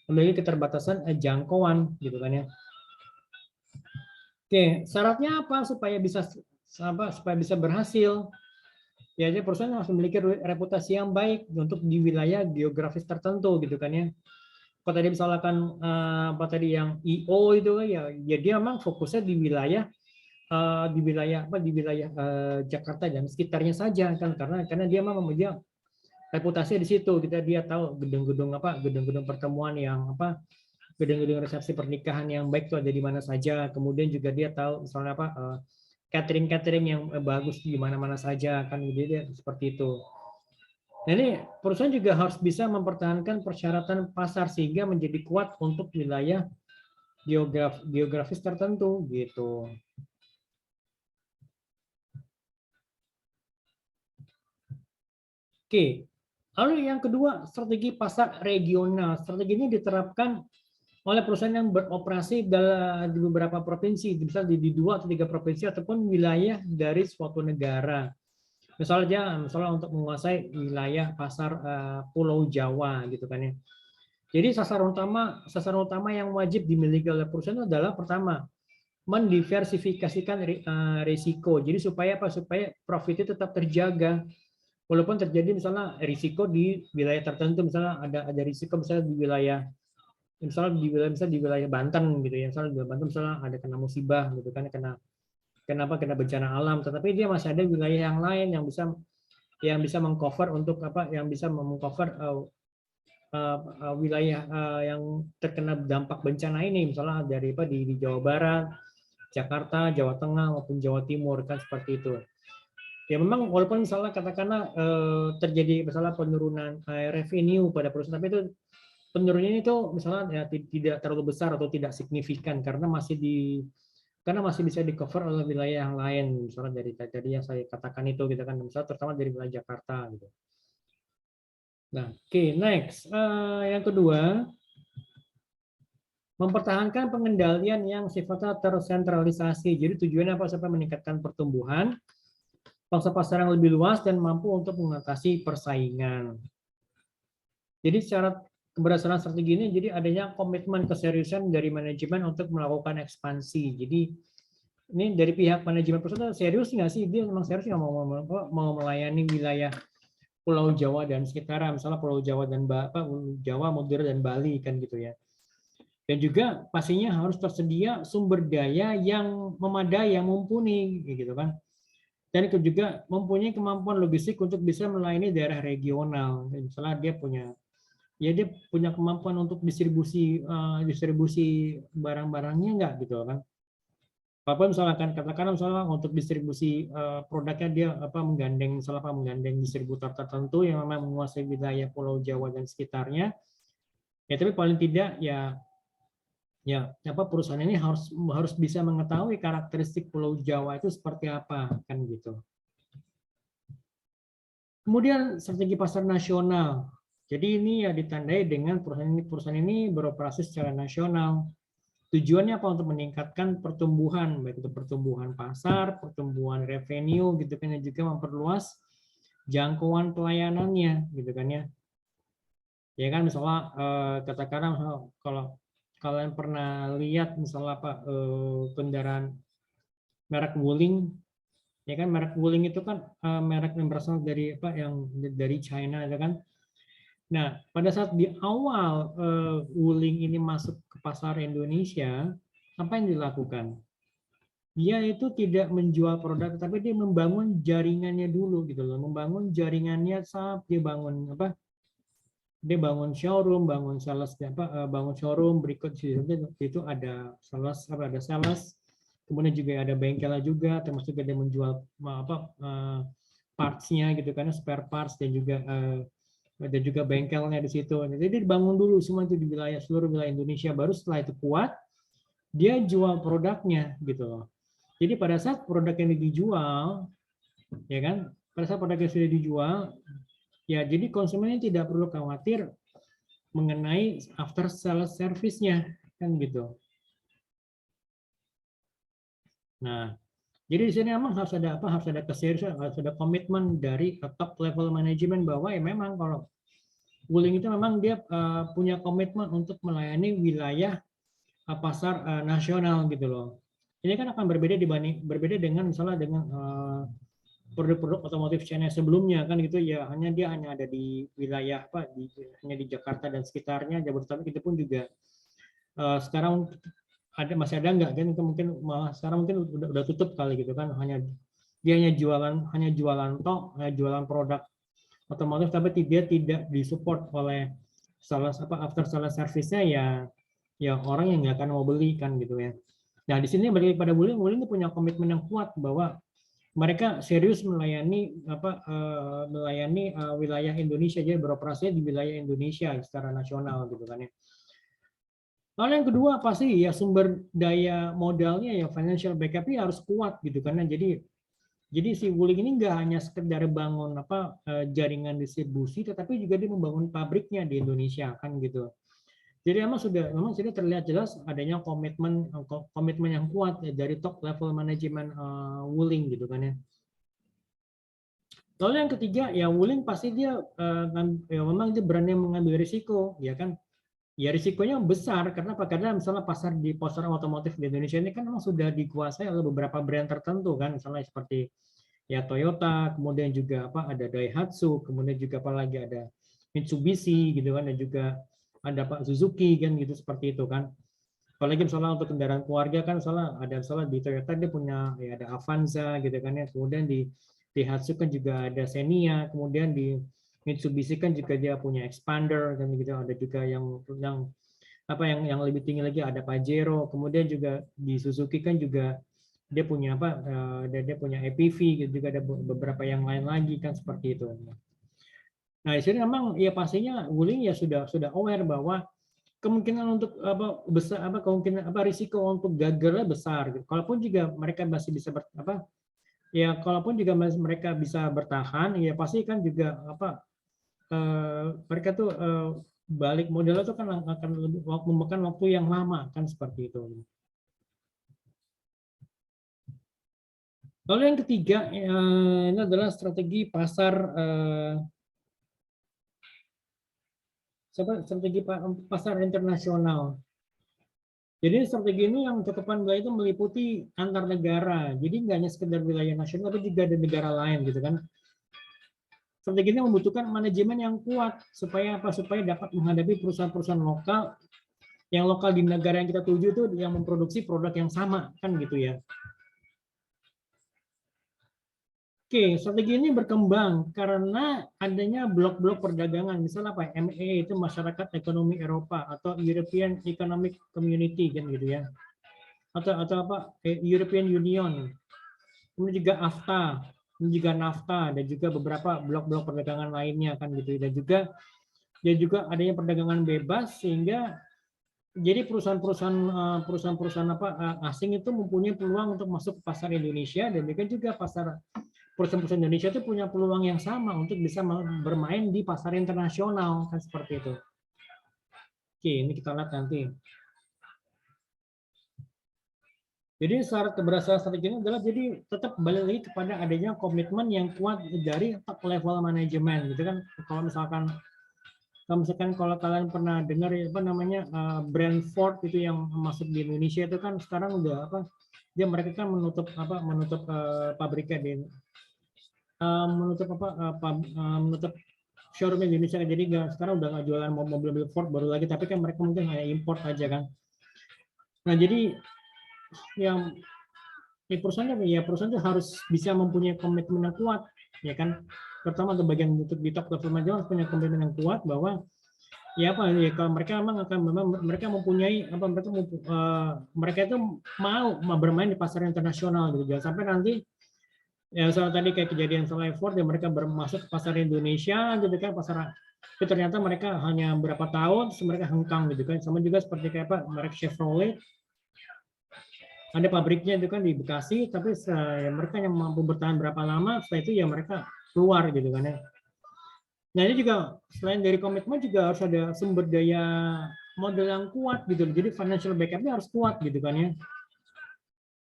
Memiliki keterbatasan jangkauan gitu kan ya. Oke, syaratnya apa supaya bisa berhasil? Ya, jadi perusahaan harus memiliki reputasi yang baik untuk di wilayah geografis tertentu gitu kan ya. Kalau tadi misalkan apa tadi yang IO itu ya dia memang fokusnya di wilayah Jakarta dan sekitarnya saja kan, karena dia memang dia reputasinya di situ, dia tahu gedung-gedung pertemuan yang apa, gedung-gedung resepsi pernikahan yang baik itu ada di mana saja. Kemudian juga dia tahu misalnya apa catering yang bagus di mana-mana saja kan, jadi dia seperti itu. Nah, ini perusahaan juga harus bisa mempertahankan persyaratan pasar sehingga menjadi kuat untuk wilayah geografis tertentu gitu. Oke. Lalu yang kedua, strategi pasar regional. Strategi ini diterapkan oleh perusahaan yang beroperasi di beberapa provinsi, misalnya di 2 atau 3 provinsi ataupun wilayah dari suatu negara. Misalnya untuk menguasai wilayah pasar Pulau Jawa gitu kan ya. Jadi sasaran utama yang wajib dimiliki oleh perusahaan adalah pertama, mendiversifikasikan risiko. Jadi supaya apa? Supaya profitnya tetap terjaga. Walaupun terjadi misalnya risiko di wilayah tertentu, misalnya ada risiko misalnya di wilayah Banten gitu ya, misalnya di Banten misalnya ada kena musibah gitu kan, kena bencana alam, tetapi dia masih ada wilayah yang lain yang bisa mengcover untuk apa, yang bisa mengcover wilayah yang terkena dampak bencana ini, misalnya dari apa di Jawa Barat, Jakarta, Jawa Tengah maupun Jawa Timur kan seperti itu. Ya memang walaupun misalnya katakanlah terjadi misalnya penurunan revenue pada perusahaan, tapi itu penurunannya itu misalnya ya, tidak terlalu besar atau tidak signifikan karena masih bisa di cover oleh wilayah yang lain, misalnya dari yang saya katakan itu gitu kan, misalnya terutama dari wilayah Jakarta gitu. Nah, oke, next. Yang kedua, mempertahankan pengendalian yang sifatnya tersentralisasi. Jadi tujuannya apa? Supaya meningkatkan pertumbuhan, pangsa pasar yang lebih luas dan mampu untuk mengatasi persaingan. Jadi secara berdasarkan strategi ini, jadi adanya komitmen keseriusan dari manajemen untuk melakukan ekspansi. Jadi ini dari pihak manajemen perusahaan serius nggak sih? Dia memang serius nggak mau melayani wilayah Pulau Jawa dan sekitarnya, misalnya Pulau Jawa dan Jawa, Madura dan Bali kan gitu ya. Dan juga pastinya harus tersedia sumber daya yang memadai, yang mumpuni gitu kan. Dan juga mempunyai kemampuan logistik untuk bisa melayani daerah regional. Misalnya dia punya kemampuan untuk distribusi barang-barangnya enggak gitu kan. Apa misalkan katakan misalnya untuk distribusi produknya dia menggandeng distributor tertentu yang memang menguasai wilayah Pulau Jawa dan sekitarnya. Ya tapi paling tidak perusahaan ini harus bisa mengetahui karakteristik Pulau Jawa itu seperti apa kan gitu. Kemudian strategi pasar nasional. Jadi ini ya ditandai dengan perusahaan ini beroperasi secara nasional. Tujuannya apa? Untuk meningkatkan pertumbuhan, baik itu pertumbuhan pasar, pertumbuhan revenue gitu kan, dan juga memperluas jangkauan pelayanannya gitu kan ya. Ya kan misalnya katakanlah kalau kalian pernah lihat misalnya apa kendaraan merek Wuling, ya kan merek Wuling itu kan merek yang berasal dari apa yang dari China, ya kan. Nah, pada saat di awal Wuling ini masuk ke pasar Indonesia, apa yang dilakukan? Dia itu tidak menjual produk, tapi dia membangun jaringannya dulu gitu loh, membangun jaringannya saat dia bangun apa? Dia bangun showroom, bangun sales apa? Bangun showroom, berikut itu ada sales apa? Ada sales, kemudian juga ada bengkelnya juga, termasuk dia menjual apa? Parts-nya gitu karena spare parts dan juga ada juga bengkelnya di situ. Jadi dibangun dulu semua itu di wilayah seluruh wilayah Indonesia. Baru setelah itu kuat, dia jual produknya gitu loh. Jadi pada saat produk yang dijual, ya kan, pada saat produk yang sudah dijual, ya jadi konsumennya tidak perlu khawatir mengenai after sales service-nya kan gitu. Nah, jadi di sini memang harus ada apa? Harus ada keseriusan, harus ada komitmen dari top level management bahwa ya memang kalau Wuling itu memang dia punya komitmen untuk melayani wilayah pasar nasional gitu loh. Ini kan akan berbeda dengan misalnya dengan produk-produk otomotif China sebelumnya kan gitu ya, dia hanya ada di wilayah apa hanya di Jakarta dan sekitarnya, Jabodetabek itu pun juga sekarang masih ada nggak kan, itu mungkin malah sekarang mungkin udah tutup kali gitu kan, dia hanya jualan hanya jualan produk otomotif, tapi dia tidak disupport oleh after sales service-nya, ya orang yang nggak akan mau beli kan gitu ya. Nah di sini balik pada Wuling punya komitmen yang kuat bahwa mereka serius melayani wilayah Indonesia, jadi beroperasi di wilayah Indonesia secara nasional gitu kan ya. Lalu yang kedua pasti ya sumber daya modalnya ya financial backup-nya harus kuat gitu karena jadi si Wuling ini nggak hanya sekedar bangun jaringan distribusi, tetapi juga dia membangun pabriknya di Indonesia kan gitu. Jadi memang sudah terlihat jelas adanya komitmen yang kuat ya, dari top level manajemen Wuling gitu kan ya. Lalu yang ketiga ya Wuling pasti dia ya memang dia berani mengambil risiko ya kan. Ya risikonya besar karena apa? Karena misalnya pasar otomotif di Indonesia ini kan memang sudah dikuasai oleh beberapa brand tertentu kan, misalnya seperti ya Toyota, kemudian juga apa ada Daihatsu, kemudian juga apalagi ada Mitsubishi gitu kan, dan juga ada Pak Suzuki kan gitu seperti itu kan. Apalagi misalnya untuk kendaraan keluarga kan misalnya di Toyota dia punya ya ada Avanza gitu kan ya, kemudian di Daihatsu kan juga ada Xenia, kemudian di Mitsubishi kan juga dia punya Expander dan gitu, ada juga yang lebih tinggi lagi ada Pajero, kemudian juga di Suzuki kan juga dia punya dia punya EPV gitu, juga ada beberapa yang lain lagi kan seperti itu. Nah di sini memang ya pastinya Wuling ya sudah aware bahwa kemungkinan untuk besar kemungkinan risiko untuk gagalnya besar gitu. Kalaupun juga mereka masih bisa kalaupun juga mereka bisa bertahan ya pasti kan juga mereka tuh balik modalnya tuh kan akan memakan waktu yang lama kan seperti itu. Lalu yang ketiga ini adalah strategi pasar internasional. Jadi strategi ini yang cakupan wilayah itu meliputi antar negara. Jadi nggak hanya sekedar wilayah nasional, tapi juga ada negara lain gitu kan. Strategi ini membutuhkan manajemen yang kuat supaya dapat menghadapi perusahaan-perusahaan lokal di negara yang kita tuju itu yang memproduksi produk yang sama kan gitu ya. Oke, strategi ini berkembang karena adanya blok-blok perdagangan, misalnya ME itu Masyarakat Ekonomi Eropa atau European Economic Community kan gitu ya. Atau European Union. Kemudian juga AFTA, kemudian juga NAFTA, dan juga beberapa blok-blok perdagangan lainnya kan gitu. Dan juga adanya perdagangan bebas sehingga jadi perusahaan-perusahaan asing itu mempunyai peluang untuk masuk ke pasar Indonesia, dan juga perusahaan-perusahaan Indonesia itu punya peluang yang sama untuk bisa bermain di pasar internasional kan seperti itu. Oke, ini kita lihat nanti. Jadi syarat keberhasilan strategi ini adalah jadi tetap balik lagi kepada adanya komitmen yang kuat dari top level manajemen gitu kan. Kalau misalkan kalau kalian pernah dengar apa namanya brand Ford itu yang masuk di Indonesia itu kan sekarang udah apa mereka kan menutup pabriknya menutup showroom di Indonesia, jadi sekarang udah nggak jualan mobil-mobil Ford baru lagi, tapi kan mereka mungkin hanya import aja kan. Nah jadi yang perusahaan itu harus bisa mempunyai komitmen yang kuat, ya kan. Pertama untuk bagian untuk di top government harus punya komitmen yang kuat bahwa kalau mereka mereka mempunyai mereka itu mau bermain di pasar internasional gitu. Jangan sampai nanti soal tadi kayak kejadian soal Ford yang mereka masuk ke pasar Indonesia gitu kan, tapi ternyata mereka hanya berapa tahun mereka hengkang gitu kan. Sama juga seperti kayak merek Chevrolet, ada pabriknya itu kan di Bekasi, tapi mereka yang mampu bertahan berapa lama, setelah itu ya mereka keluar gitu kan ya. Nah ini juga selain dari komitmen juga harus ada sumber daya modal yang kuat gitu, jadi financial backupnya harus kuat gitu kan ya.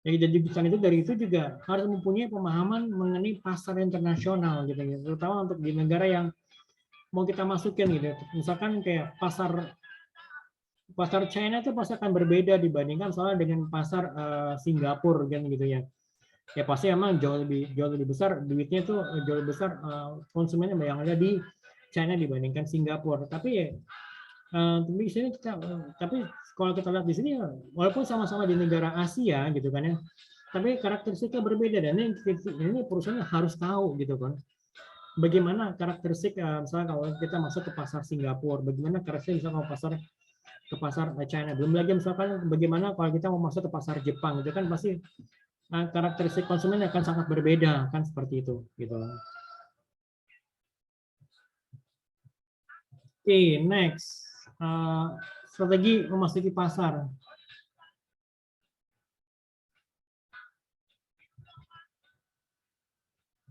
Jadi dari itu juga harus mempunyai pemahaman mengenai pasar internasional gitu ya, terutama untuk di negara yang mau kita masukin gitu. Misalkan kayak pasar China itu pasti akan berbeda dibandingkan soalnya dengan pasar Singapura kan gitu ya. Ya pasti emang jauh lebih besar duitnya itu, jauh lebih besar konsumennya yang ada di China dibandingkan Singapura. Tapi di sini tapi kalau kita lihat di sini walaupun sama-sama di negara Asia gitu kan ya, tapi karakteristiknya berbeda, dan ini perusahaannya harus tahu gitu kan. Bagaimana karakteristik misalnya kalau kita masuk ke pasar Singapura, bagaimana karakteristik misalnya ke pasar China. Belum lagi misalkan bagaimana kalau kita mau masuk ke pasar Jepang itu kan pasti karakteristik konsumen akan sangat berbeda kan, seperti itu gitu. Oke, next. Strategi memasuki pasar.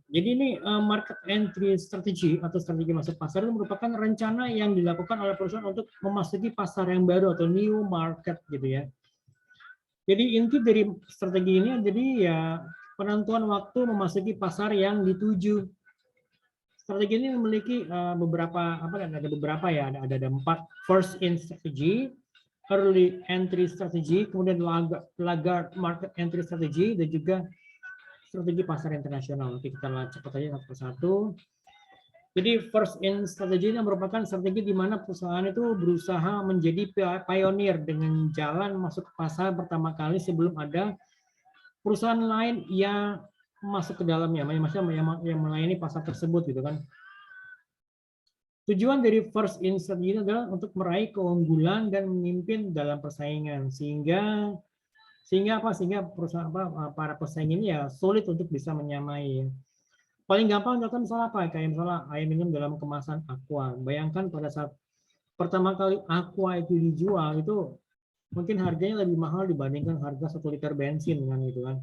Jadi ini market entry strategy atau strategi masuk pasar itu merupakan rencana yang dilakukan oleh perusahaan untuk memasuki pasar yang baru atau new market gitu ya. Jadi inti dari strategi ini jadi ya penentuan waktu memasuki pasar yang dituju. Strategi ini memiliki beberapa ya, ada 4. First in strategy, early entry strategy, kemudian laggard market entry strategy, dan juga strategi pasar internasional. Oke, kita lihat cepat aja satu persatu. Jadi first in strategy ini merupakan strategi di mana perusahaan itu berusaha menjadi pioneer dengan jalan masuk ke pasar pertama kali sebelum ada perusahaan lain yang masuk ke dalamnya, yang melayani pasar tersebut gitu kan. Tujuan dari first in strategy adalah untuk meraih keunggulan dan memimpin dalam persaingan, sehingga perusahaan para pesaing ini ya sulit untuk bisa menyamai. Paling gampang contoh misalnya apa? Kayak misalnya air minum dalam kemasan aqua. Bayangkan pada saat pertama kali aqua itu dijual itu mungkin harganya lebih mahal dibandingkan harga 1 liter bensin kan gitu kan.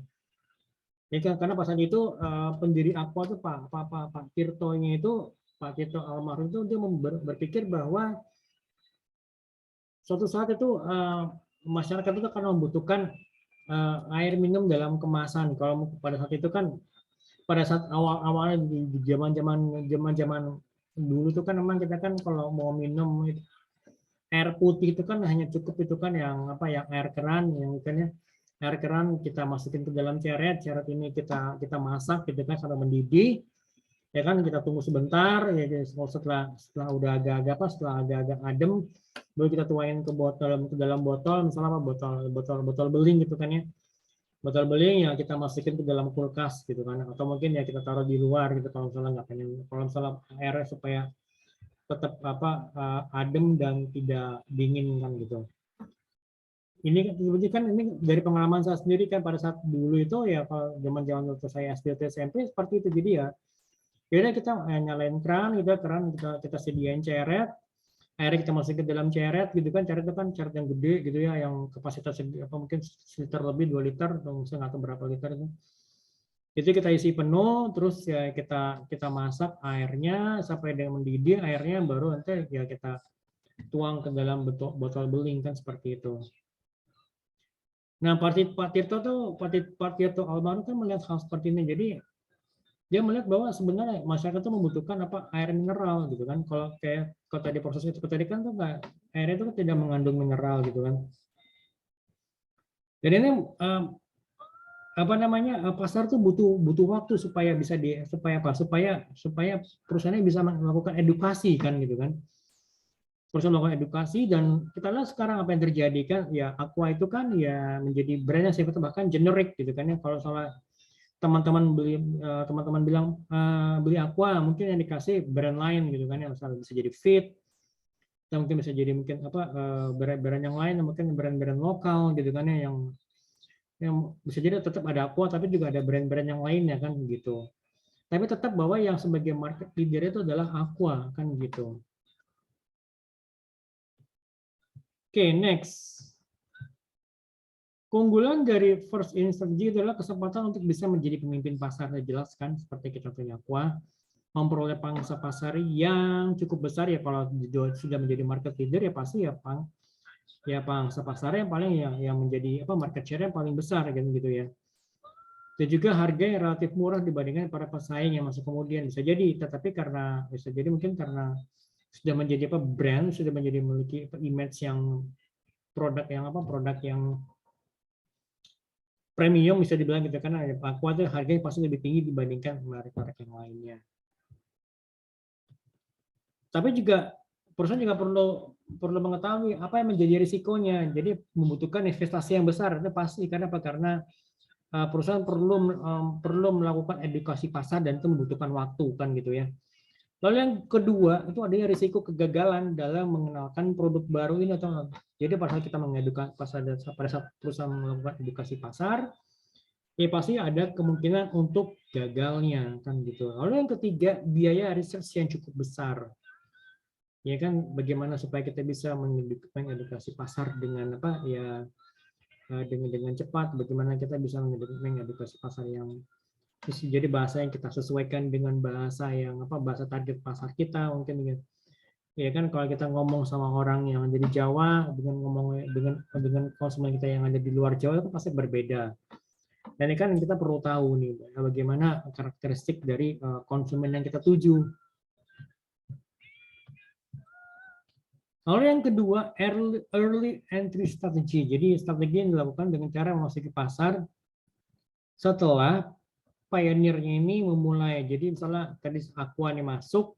Ya kan, karena pas saat itu pendiri aqua itu Pak Tirtonya itu, Pak Tirto almarhum itu dia berpikir bahwa suatu saat itu masyarakat itu akan membutuhkan air minum dalam kemasan. Kalau pada saat itu kan pada saat awal-awalnya di zaman dulu itu kan memang kita kan kalau mau minum air putih itu kan hanya cukup itu kan yang air keran yang kan ya, air keran kita masukin ke dalam ceret ini kita masak gitu kan sampai mendidih, ya kan kita tunggu sebentar ya, setelah udah agak-agak setelah agak-agak adem baru kita tuangin ke dalam botol, misalnya botol beling gitu kan ya, botol beling ya kita masukin ke dalam kulkas gitu kan, atau mungkin ya kita taruh di luar gitu kalau misalnya nggak pengen, kalau misalnya airnya supaya tetap adem dan tidak dingin kan gitu. Ini kan ini dari pengalaman saya sendiri kan, pada saat dulu itu ya kalau zaman waktu saya SD atau SMP seperti itu. Jadi ya akhirnya kita nyalain keran gitu, kita sediain ceret, airnya kita masukin ke dalam ceret gitu kan, ceret itu kan ceret yang gede gitu ya, yang kapasitas mungkin liter lebih 2 liter atau saya nggak tahu berapa liter itu. Itu kita isi penuh, terus ya kita masak airnya sampai dia mendidih airnya, baru nanti ya kita tuang ke dalam botol beling kan, seperti itu. Nah, Pak Tirto almarhum kan melihat hal seperti ini. Jadi dia melihat bahwa sebenarnya masyarakat itu membutuhkan apa air mineral gitu kan. Kalau kayak kalau tadi proses itu tadi kan tuh nggak, airnya itu kan tidak mengandung mineral gitu kan. Dan ini apa namanya pasar tuh butuh waktu supaya bisa supaya apa supaya perusahaannya bisa melakukan edukasi kan gitu kan. Perusahaan melakukan edukasi dan kita lihat sekarang apa yang terjadi kan ya Aqua itu kan ya menjadi brand yang sifatnya bahkan generik gitu kan ya. Kalau salah teman-teman bilang beli Aqua mungkin yang dikasih brand lain gitu kan yang misalnya bisa jadi Fit atau mungkin bisa jadi mungkin apa brand-brand yang lain mungkin brand-brand lokal gitu kan ya yang bisa jadi tetap ada Aqua tapi juga ada brand-brand yang lainnya kan gitu. Tapi tetap bahwa yang sebagai market leader itu adalah Aqua kan gitu. Oke, next. Keunggulan dari first in strategy adalah kesempatan untuk bisa menjadi pemimpin pasar. Saya jelaskan seperti kita punya Aqua, memperoleh pangsa pasar yang cukup besar ya kalau sudah menjadi market leader ya pasti ya pangsa pasar yang paling yang menjadi apa market share yang paling besar gitu ya. Dan juga harga yang relatif murah dibandingkan para pesaing yang masuk kemudian bisa jadi, tetapi karena bisa jadi mungkin karena sudah menjadi apa brand, sudah menjadi memiliki image yang produk yang premium bisa dibilang gitu karena Aqua itu harganya pasti lebih tinggi dibandingkan merek-merek yang lainnya. Tapi juga perusahaan juga perlu mengetahui apa yang menjadi risikonya. Jadi membutuhkan investasi yang besar itu pasti karena apa? Karena perusahaan perlu melakukan edukasi pasar dan itu membutuhkan waktu kan gitu ya. Lalu yang kedua itu adanya risiko kegagalan dalam mengenalkan produk baru ini atau jadi pada saat kita mengedukasi pasar pada saat perusahaan melakukan edukasi pasar ya pasti ada kemungkinan untuk gagalnya kan gitu. Lalu yang ketiga biaya research yang cukup besar. Ya kan bagaimana supaya kita bisa mengedukasi pasar dengan apa ya dengan cepat, bagaimana kita bisa mengedukasi pasar yang jadi bahasa yang kita sesuaikan dengan bahasa yang apa bahasa target pasar kita mungkin gitu. Ya kan kalau kita ngomong sama orang yang ada di Jawa dengan ngomong dengan konsumen kita yang ada di luar Jawa itu pasti berbeda. Dan ini kan kita perlu tahu nih bagaimana karakteristik dari konsumen yang kita tuju. Lalu yang kedua, early entry strategy. Jadi strategi yang dilakukan dengan cara memasuki pasar setelah pioneer-nya ini memulai. Jadi misalnya tadi Aqua nih masuk,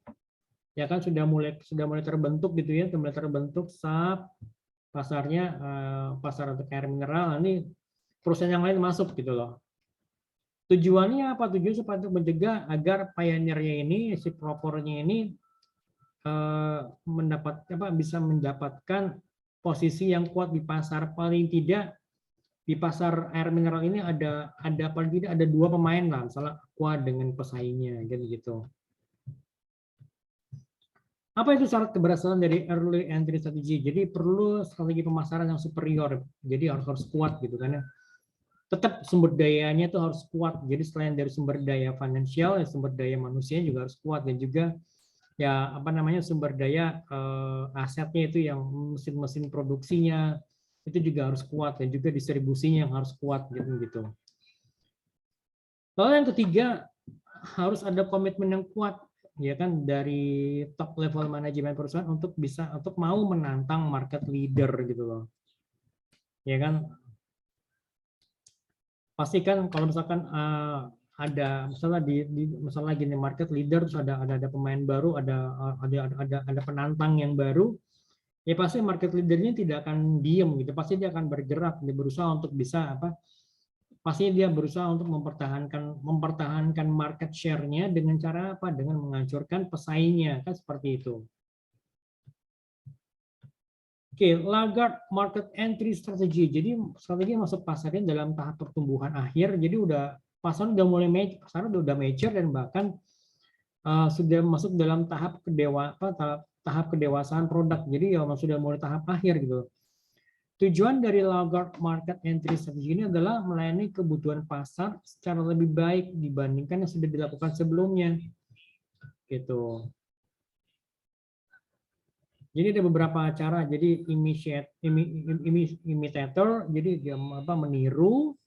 ya kan sudah mulai terbentuk gitu ya, sudah mulai terbentuk saat pasarnya pasar untuk air mineral. Ini perusahaan yang lain masuk gitu loh. Tujuannya apa? Tujuan supaya untuk mencegah agar pioneer-nya ini, si propornya ini bisa mendapatkan posisi yang kuat di pasar. Paling tidak di pasar air mineral ini ada paling tidak ada dua pemain lah, misalnya Aqua dengan pesaingnya gitu. Apa itu syarat keberhasilan dari early entry strategy? Jadi perlu strategi pemasaran yang superior. Jadi harus kuat gitu kan ya. Tetap sumber dayanya itu harus kuat. Jadi selain dari sumber daya finansial, ya sumber daya manusia juga harus kuat dan juga ya apa namanya sumber daya asetnya itu yang mesin-mesin produksinya itu juga harus kuat dan juga distribusinya yang harus kuat gitu. Lalu yang ketiga harus ada komitmen yang kuat ya kan dari top level manajemen perusahaan untuk mau menantang market leader gitu loh. Ya kan pasti kan kalau misalkan ada misalnya misalnya gini market leader terus ada pemain baru ada penantang yang baru ya pasti market leadernya tidak akan diem gitu pasti dia akan bergerak dia berusaha untuk bisa apa pasti dia berusaha untuk mempertahankan market share-nya dengan cara apa dengan menghancurkan pesaingnya kan seperti itu. Oke, Lagarde market entry strategy. Jadi strategi masuk pasarnya dalam tahap pertumbuhan akhir. Jadi pasar udah mulai udah mature dan bahkan sudah masuk dalam tahap kedewasaan produk. Jadi ya sudah mulai tahap akhir gitu. Tujuan dari Lagarde market entry strategy ini adalah melayani kebutuhan pasar secara lebih baik dibandingkan yang sudah dilakukan sebelumnya. Gitu. Jadi ada beberapa cara. Jadi imitator, jadi dia meniru.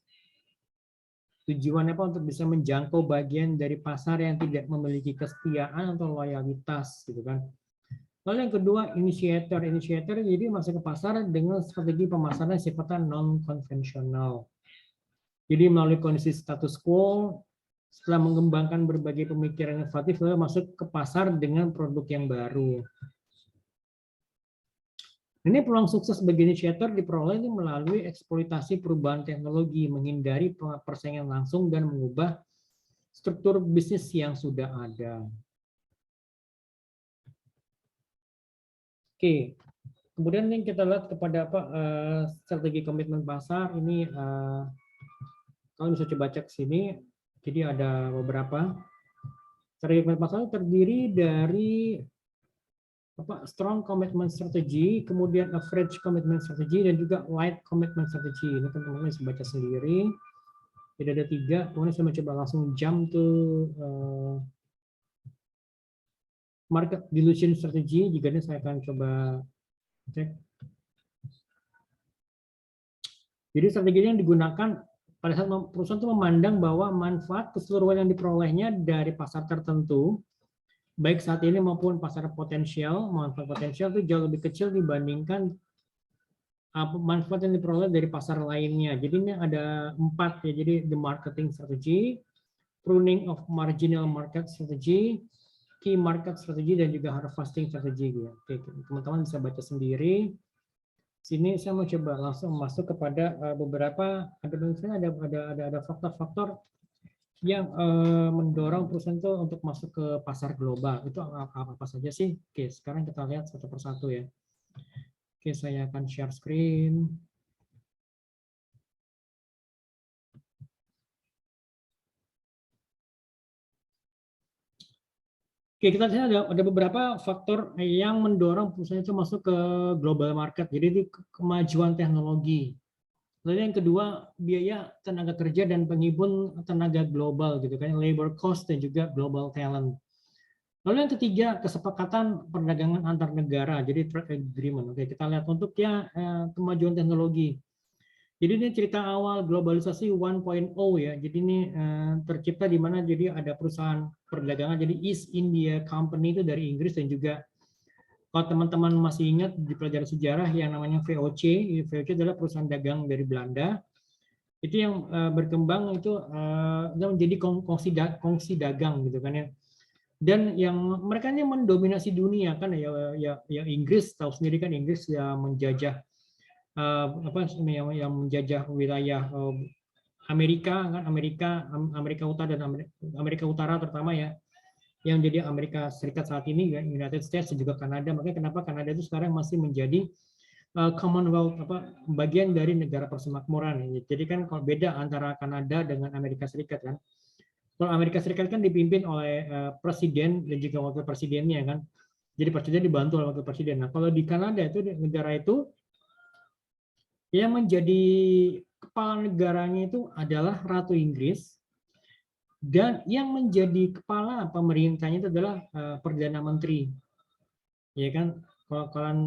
Tujuannya apa? Untuk bisa menjangkau bagian dari pasar yang tidak memiliki kesetiaan atau loyalitas, gitu kan. Lalu yang kedua, initiator. Initiator jadi masuk ke pasar dengan strategi pemasaran sifatnya non-konvensional. Jadi melalui kondisi status quo, setelah mengembangkan berbagai pemikiran inovatif, lalu masuk ke pasar dengan produk yang baru. Ini peluang sukses bagi inisiator diperoleh melalui eksploitasi perubahan teknologi, menghindari persaingan langsung, dan mengubah struktur bisnis yang sudah ada. Oke, kemudian yang kita lihat kepada apa strategi komitmen pasar ini, kalau bisa coba cek sini, jadi ada beberapa. Strategi komitmen pasar terdiri dari strong commitment strategy, kemudian average commitment strategy, dan juga light commitment strategy. Ini teman-teman bisa baca sendiri. Jadi ada 3, kemudian saya mencoba langsung jump to market dilution strategy. Jika ini saya akan coba cek. Jadi strategi yang digunakan pada saat perusahaan itu memandang bahwa manfaat keseluruhan yang diperolehnya dari pasar tertentu, baik saat ini maupun pasar potensial, manfaat potensial itu jauh lebih kecil dibandingkan manfaat yang diperoleh dari pasar lainnya. Jadi ini ada 4 ya. Jadi the marketing strategy, pruning of marginal market strategy, key market strategy, dan juga harvesting strategy. Oke, teman-teman bisa baca sendiri. Sini saya mau coba langsung masuk kepada beberapa ada faktor-faktor yang mendorong perusahaan itu untuk masuk ke pasar global. Itu apa saja sih? Oke, sekarang kita lihat satu persatu ya. Oke, saya akan share screen. Oke, kita lihat ada beberapa faktor yang mendorong perusahaan itu masuk ke global market. Jadi itu kemajuan teknologi. Lalu yang kedua, biaya tenaga kerja dan penghimpun tenaga global gitu kan, labor cost dan juga global talent. Lalu yang ketiga, kesepakatan perdagangan antar negara, jadi trade agreement. Oke, kita lihat untuk kemajuan teknologi. Jadi ini cerita awal globalisasi 1.0 ya. Jadi ini tercipta di mana jadi ada perusahaan perdagangan, jadi East India Company itu dari Inggris, dan juga kalau teman-teman masih ingat di pelajaran sejarah yang namanya VOC, VOC adalah perusahaan dagang dari Belanda. Itu yang berkembang itu menjadi kongsi dagang gitu kan ya. Dan yang mereka ini mendominasi dunia kan ya Inggris, tahu sendiri kan, Inggris ya menjajah yang menjajah wilayah Amerika kan, Amerika Utara dan Amerika Utara terutama ya, yang jadi Amerika Serikat saat ini ya, United States dan juga Kanada. Makanya kenapa Kanada itu sekarang masih menjadi Commonwealth, bagian dari negara persemakmuran. Jadi kan kalau beda antara Kanada dengan Amerika Serikat kan. Kalau Amerika Serikat kan dipimpin oleh presiden dan juga wakil presidennya kan. Jadi presiden dibantu oleh wakil presiden. Nah, kalau di Kanada itu negara itu yang menjadi kepala negaranya itu adalah Ratu Inggris, dan yang menjadi kepala pemerintahnya itu adalah Perdana Menteri. Ya kan, kalau kalian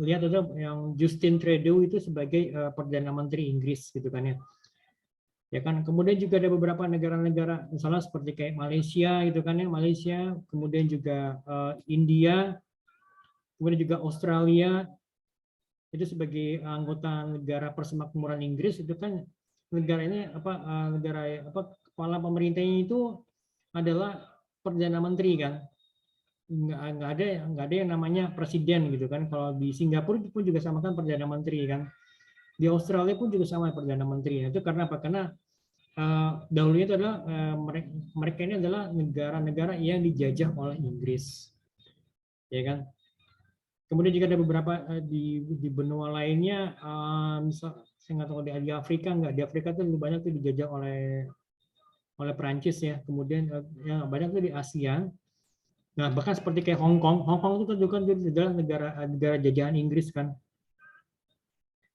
lihat itu yang Justin Trudeau itu sebagai Perdana Menteri Inggris gitu kan ya. Ya kan, kemudian juga ada beberapa negara-negara misalnya seperti kayak Malaysia gitu kan ya, Malaysia, kemudian juga India, kemudian juga Australia itu sebagai anggota negara persemakmuran Inggris. Itu kan negara ini kepala pemerintahnya itu adalah Perdana Menteri kan, nggak ada yang namanya presiden gitu kan. Kalau di Singapura pun juga sama kan, Perdana Menteri kan. Di Australia pun juga sama Perdana Menteri. Itu karena apa? Karena dahulunya itu adalah mereka ini adalah negara-negara yang dijajah oleh Inggris, ya kan. Kemudian juga ada beberapa di benua lainnya, misal saya nggak tahu di Afrika nggak, di Afrika itu lebih banyak tuh dijajah oleh Perancis ya. Kemudian ya banyak tuh di Asia. Nah bahkan seperti kayak Hong Kong itu juga adalah negara jajahan Inggris kan.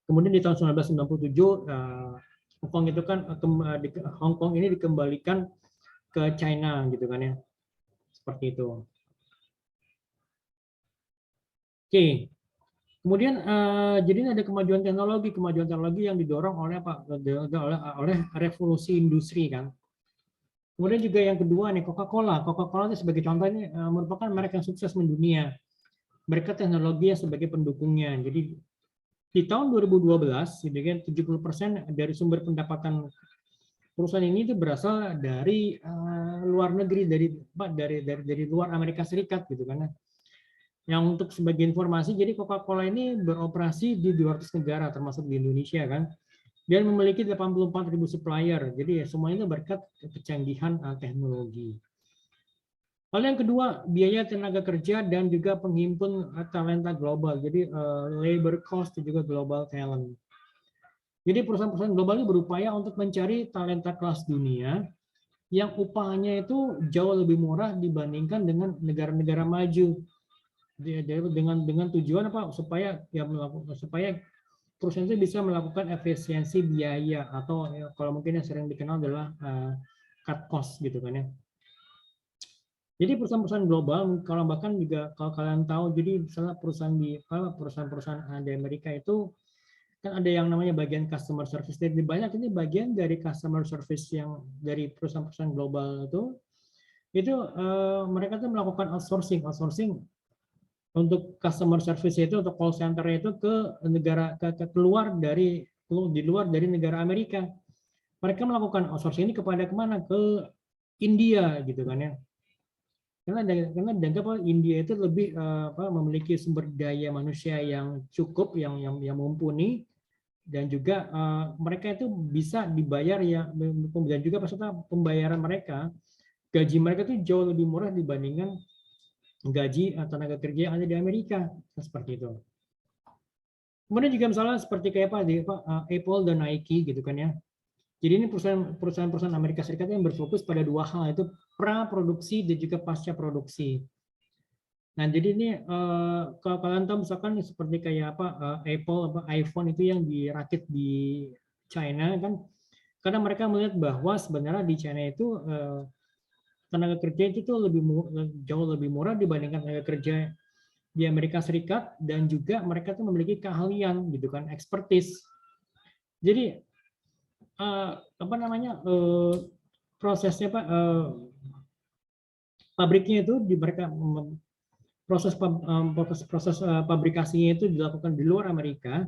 Kemudian di tahun 1997 Hong Kong itu kan Hong Kong ini dikembalikan ke China gitu kan ya, seperti itu. Oke, Kemudian jadi ini ada kemajuan teknologi yang didorong oleh apa? Oleh revolusi industri kan. Kemudian juga yang kedua nih Coca-Cola. Coca-Cola itu sebagai contoh ini merupakan merek yang sukses mendunia. Mereka teknologi yang sebagai pendukungnya. Jadi di tahun 2012, gitu kan, 70% dari sumber pendapatan perusahaan ini itu berasal dari luar negeri, dari luar Amerika Serikat gitu kan. Yang untuk sebagai informasi, jadi Coca-Cola ini beroperasi di 200 negara termasuk di Indonesia kan. Dan memiliki 84.000 supplier. Jadi semuanya itu berkat kecanggihan teknologi. Lalu yang kedua, biaya tenaga kerja dan juga penghimpun talenta global. Jadi labor cost dan juga global talent. Jadi perusahaan-perusahaan global ini berupaya untuk mencari talenta kelas dunia yang upahnya itu jauh lebih murah dibandingkan dengan negara-negara maju. Dengan tujuan apa? Supaya perusahaan itu bisa melakukan efisiensi biaya atau kalau mungkin yang sering dikenal adalah cut cost gitu kan ya. Jadi perusahaan-perusahaan global, kalau bahkan juga kalau kalian tahu, jadi misalnya perusahaan-perusahaan di Amerika itu kan ada yang namanya bagian customer service. Dan banyak ini bagian dari customer service yang dari perusahaan-perusahaan global itu mereka tuh melakukan outsourcing untuk customer service itu, untuk call center itu ke negara di luar dari negara Amerika. Mereka melakukan outsourcing ini kepada kemana? Ke India gitu kan ya. Karena dianggap India itu lebih memiliki sumber daya manusia yang cukup, yang mumpuni, dan juga mereka itu bisa dibayar ya, dan juga peserta pembayaran mereka, gaji mereka itu jauh lebih murah dibandingkan gaji tenaga kerja yang ada di Amerika, seperti itu. Kemudian juga misalnya seperti kayak Apple dan Nike gitu kan ya. Jadi ini perusahaan-perusahaan Amerika Serikat yang berfokus pada dua hal, yaitu pra-produksi dan juga pasca produksi. Nah, jadi ini kalau kalian tahu misalkan seperti kayak Apple, iPhone itu yang dirakit di China kan, karena mereka melihat bahwa sebenarnya di China itu tenaga kerja itu tuh jauh lebih murah dibandingkan tenaga kerja di Amerika Serikat, dan juga mereka tuh memiliki keahlian gitu kan, expertise. Jadi prosesnya pabriknya itu proses pabrikasinya itu dilakukan di luar Amerika,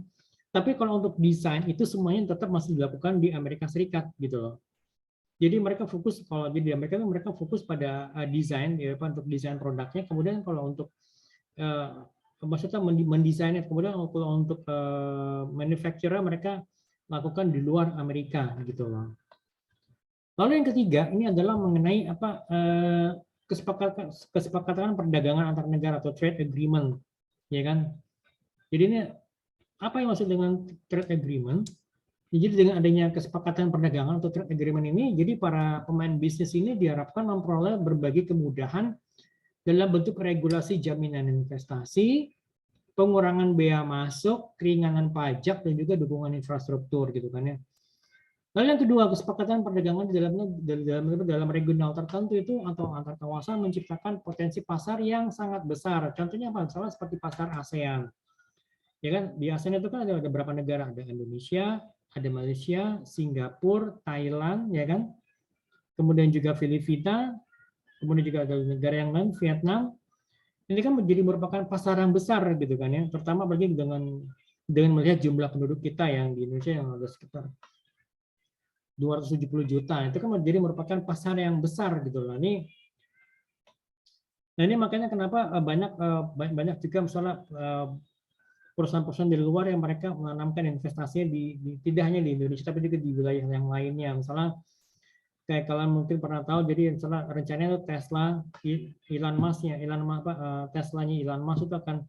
tapi kalau untuk desain itu semuanya tetap masih dilakukan di Amerika Serikat gitu loh. Jadi mereka fokus, kalau di Amerika mereka fokus pada desain ya, untuk desain produknya, kemudian kalau untuk maksudnya mendesainnya, kemudian kalau untuk manufacturer mereka lakukan di luar Amerika gitu loh. Lalu yang ketiga ini adalah mengenai kesepakatan perdagangan antar negara atau trade agreement, ya kan? Jadi ini apa yang maksud dengan trade agreement? Jadi dengan adanya kesepakatan perdagangan atau trade agreement ini, jadi para pemain bisnis ini diharapkan memperoleh berbagai kemudahan dalam bentuk regulasi jaminan investasi, pengurangan bea masuk, keringanan pajak, dan juga dukungan infrastruktur gitu kan ya. Lalu yang kedua, kesepakatan perdagangan dalam regional tertentu itu atau antar kawasan menciptakan potensi pasar yang sangat besar. Contohnya apa? Misalnya seperti pasar ASEAN. Ya kan, di ASEAN itu kan ada beberapa negara, ada Indonesia, ada Malaysia, Singapura, Thailand, ya kan? Kemudian juga Filipina, kemudian juga ada negara yang lain, Vietnam. Ini kan merupakan pasar yang besar gitu kan ya. Terutama bagi dengan melihat jumlah penduduk kita yang di Indonesia yang ada sekitar 270 juta, itu kan merupakan pasar yang besar gitu loh. Nah ini makanya kenapa banyak juga misalnya perusahaan-perusahaan di luar yang mereka menanamkan investasinya tidak hanya di Indonesia tapi juga di wilayah yang lainnya. Misalnya kayak kalian mungkin pernah tahu, jadi misalnya rencananya Tesla, Elon Teslanya Elon Musk itu akan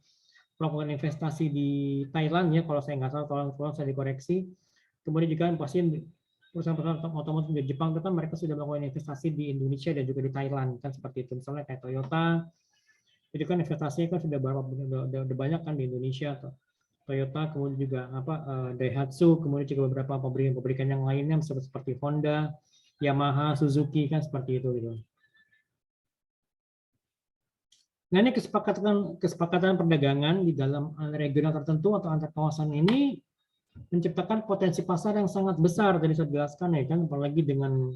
melakukan investasi di Thailand ya, kalau saya nggak salah, tolong saya dikoreksi. Kemudian juga pasti perusahaan-perusahaan otomotif di Jepang itu kan mereka sudah melakukan investasi di Indonesia dan juga di Thailand kan, seperti itu. Misalnya kayak Toyota, itu kan investasinya kan sudah banyak kan di Indonesia. Toyota, kemudian juga Daihatsu, kemudian juga beberapa pabrikan yang lainnya seperti Honda, Yamaha, Suzuki kan seperti itu gitu. Nah, ini kesepakatan perdagangan di dalam regional tertentu atau antar kawasan ini menciptakan potensi pasar yang sangat besar, tadi saya jelaskan ya kan, apalagi dengan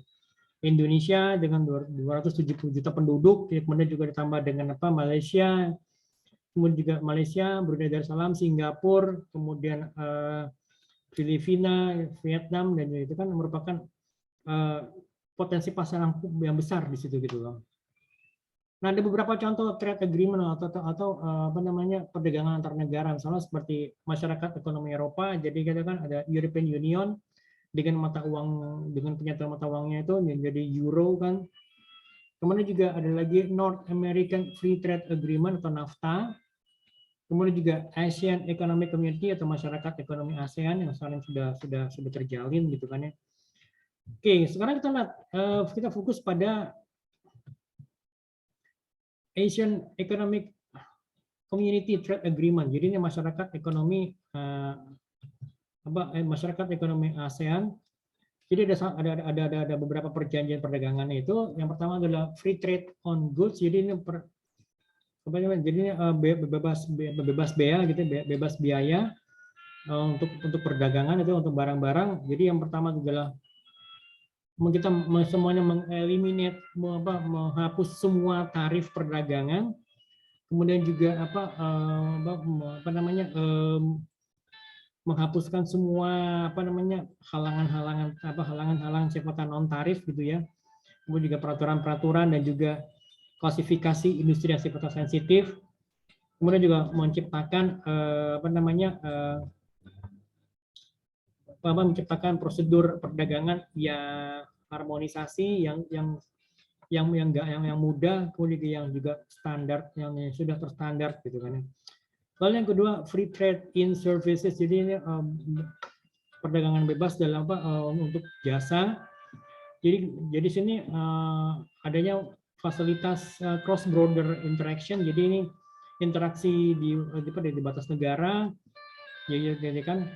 Indonesia dengan 270 juta penduduk, kemudian juga ditambah dengan apa Malaysia, kemudian juga Malaysia, Brunei Darussalam, Singapura, kemudian Filipina, Vietnam, dan itu kan merupakan potensi pasar yang besar di situ gitu loh. Nah, ada beberapa contoh trade agreement atau apa namanya perdagangan antar negara, misalnya seperti masyarakat ekonomi Eropa. Jadi kita kan ada European Union dengan mata uang, dengan penyatuan mata uangnya itu menjadi euro kan. Kemudian juga ada lagi North American Free Trade Agreement atau NAFTA. Kemudian juga ASEAN Economic Community atau masyarakat ekonomi ASEAN yang sekarang sudah terjalin gitu kan ya. Oke, sekarang kita lihat kita fokus pada Asian Economic Community Trade Agreement. Jadi ini masyarakat ekonomi masyarakat ekonomi ASEAN. Jadi ada beberapa perjanjian perdagangan itu. Yang pertama adalah free trade on goods. Jadi ini bebas bea gitu, bebas biaya untuk perdagangan itu untuk barang-barang. Jadi yang pertama adalah kita semuanya mengeliminate, menghapus semua tarif perdagangan, kemudian juga menghapuskan semua halangan sifatnya non tarif gitu ya, kemudian juga peraturan-peraturan dan juga klasifikasi industri yang sifatnya sensitif, kemudian juga menciptakan menciptakan prosedur perdagangan yang harmonisasi yang mudah, kemudian yang juga standar, yang sudah terstandar gitu kan. Lalu yang kedua free trade in services, jadi ini perdagangan bebas dalam untuk jasa. Jadi sini adanya fasilitas cross border interaction, jadi ini interaksi di batas negara, jadi kan.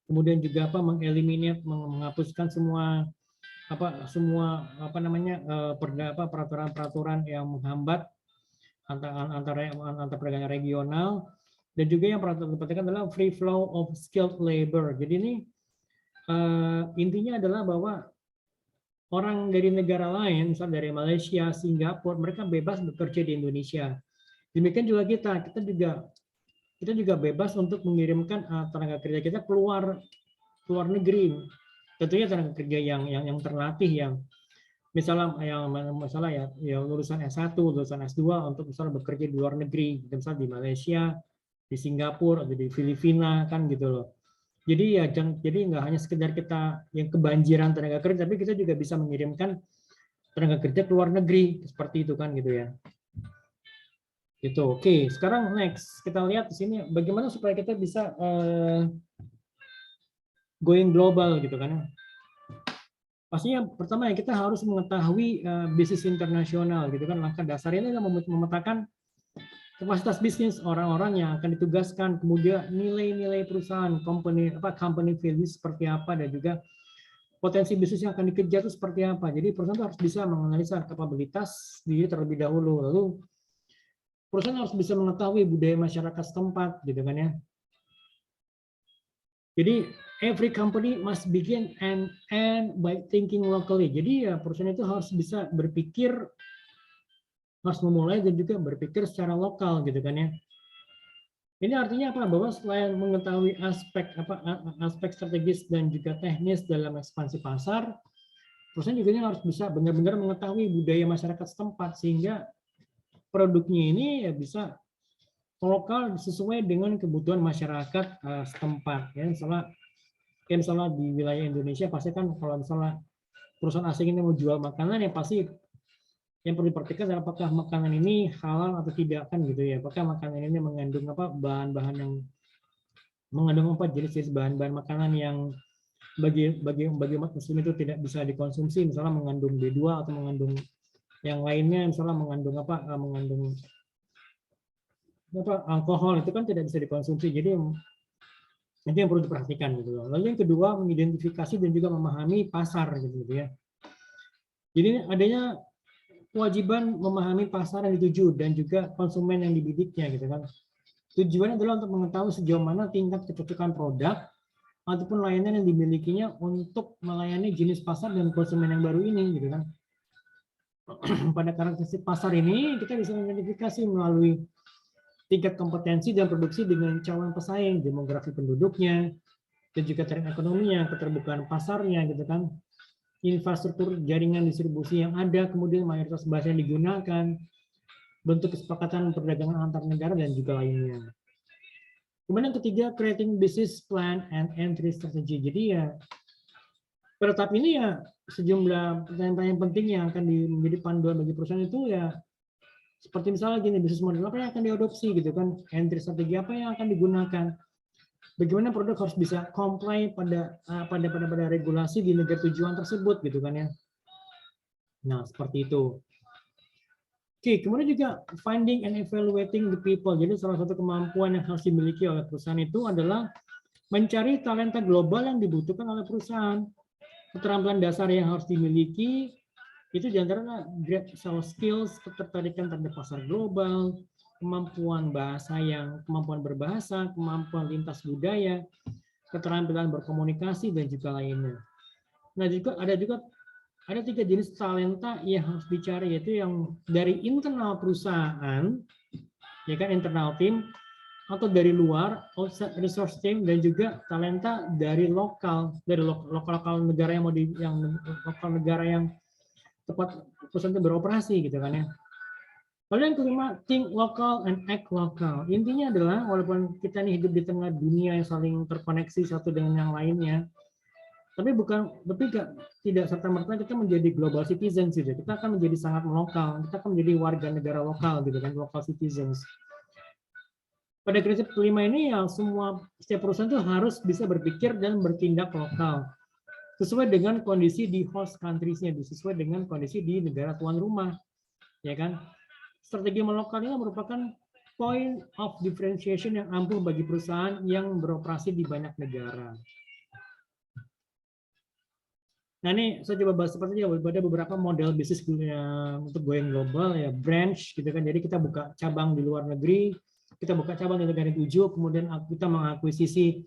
Kemudian juga mengeliminate, menghapuskan semua peraturan-peraturan yang menghambat antar perdagangan regional. Dan juga yang perlu diperhatikan adalah free flow of skilled labor. Jadi ini intinya adalah bahwa orang dari negara lain, misalnya dari Malaysia, Singapura, mereka bebas bekerja di Indonesia. Demikian juga kita juga bebas untuk mengirimkan tenaga kerja kita keluar negeri. Tentunya tenaga kerja yang terlatih, yang misalnya lulusan S1, lulusan S2 untuk misalnya bekerja di luar negeri, misalnya di Malaysia, di Singapura, atau di Filipina kan gitu loh. Jadi nggak hanya sekedar kita yang kebanjiran tenaga kerja, tapi kita juga bisa mengirimkan tenaga kerja ke luar negeri seperti itu kan gitu ya. Gitu. Oke, sekarang next kita lihat di sini bagaimana supaya kita bisa going global gitu kan. Pastinya pertama ya kita harus mengetahui bisnis internasional gitu kan. Langkah dasarnya adalah memetakan kapasitas bisnis orang-orang yang akan ditugaskan, kemudian nilai-nilai perusahaan, company value seperti apa, dan juga potensi bisnis yang akan dikejar itu seperti apa. Jadi perusahaan harus bisa menganalisa kapabilitas diri terlebih dahulu. Lalu perusahaan harus bisa mengetahui budaya masyarakat setempat, gitu kan ya. Jadi every company must begin and end by thinking locally. Jadi ya perusahaan itu harus bisa berpikir, harus memulai dan juga berpikir secara lokal, gitu kan ya. Ini artinya apa? Bahwa selain mengetahui aspek strategis dan juga teknis dalam ekspansi pasar, perusahaan juga harus bisa benar-benar mengetahui budaya masyarakat setempat sehingga produknya ini ya bisa lokal sesuai dengan kebutuhan masyarakat setempat. Ya, misalnya di wilayah Indonesia pasti kan kalau misalnya perusahaan asing ini mau jual makanan ya pasti yang perlu diperhatikan adalah apakah makanan ini halal atau tidak kan gitu ya. Apakah makanan ini mengandung bahan-bahan yang mengandung jenis-jenis bahan-bahan makanan yang bagi umat muslim itu tidak bisa dikonsumsi, misalnya mengandung B2 atau mengandung yang lainnya, misalnya mengandung alkohol, itu kan tidak bisa dikonsumsi. Jadi itu yang perlu diperhatikan gitu. Lalu yang kedua mengidentifikasi dan juga memahami pasar gitu ya. Jadi adanya kewajiban memahami pasar yang dituju dan juga konsumen yang dibidiknya gitu kan. Tujuannya adalah untuk mengetahui sejauh mana tingkat kecocokan produk ataupun layanan yang dimilikinya untuk melayani jenis pasar dan konsumen yang baru ini gitu kan. Pada karakteristik pasar ini kita bisa mengidentifikasi melalui tingkat kompetensi dan produksi dengan calon pesaing, demografi penduduknya, dan juga tren ekonominya, keterbukaan pasarnya gitu kan, infrastruktur jaringan distribusi yang ada, kemudian mayoritas bahasa yang digunakan, bentuk kesepakatan perdagangan antar negara dan juga lainnya. Kemudian yang ketiga, creating business plan and entry strategy. Jadi ya pada tahap ini ya sejumlah pertanyaan-pertanyaan penting yang akan menjadi panduan bagi perusahaan itu ya seperti misalnya gini, bisnis model apa yang akan diadopsi gitu kan, entry strategi apa yang akan digunakan, bagaimana produk harus bisa comply pada regulasi di negara tujuan tersebut gitu kan ya. Nah seperti itu. Oke, kemudian juga finding and evaluating the people. Jadi salah satu kemampuan yang harus dimiliki oleh perusahaan itu adalah mencari talenta global yang dibutuhkan oleh perusahaan. Keterampilan dasar yang harus dimiliki itu diantaranya great sales skills, ketertarikan terhadap pasar global, kemampuan berbahasa, kemampuan lintas budaya, keterampilan berkomunikasi dan juga lainnya. Nah juga ada 3 jenis talenta yang harus dicari, yaitu yang dari internal perusahaan, ya kan, internal team, atau dari luar outside resource team, dan juga talenta dari lokal negara yang lokal negara yang tempat perusahaan itu beroperasi gitu kan ya. Lalu yang kelima, think local and act local. Intinya adalah walaupun kita nih hidup di tengah dunia yang saling terkoneksi satu dengan yang lainnya, tapi tidak serta-merta kita menjadi global citizens gitu. Kita akan menjadi sangat lokal, kita akan menjadi warga negara lokal gitu kan, local citizens. Pada prinsip kelima ini ya setiap perusahaan itu harus bisa berpikir dan bertindak lokal sesuai dengan kondisi di host countries-nya, sesuai dengan kondisi di negara tuan rumah, ya kan. Strategi melokal ini merupakan point of differentiation yang ampuh bagi perusahaan yang beroperasi di banyak negara. Nah ini saya coba bahas seperti ada beberapa model bisnis untuk going global ya, branch gitu kan. Jadi kita buka cabang di luar negeri, kita buka cabang di negara tujuh, kemudian kita mengakuisisi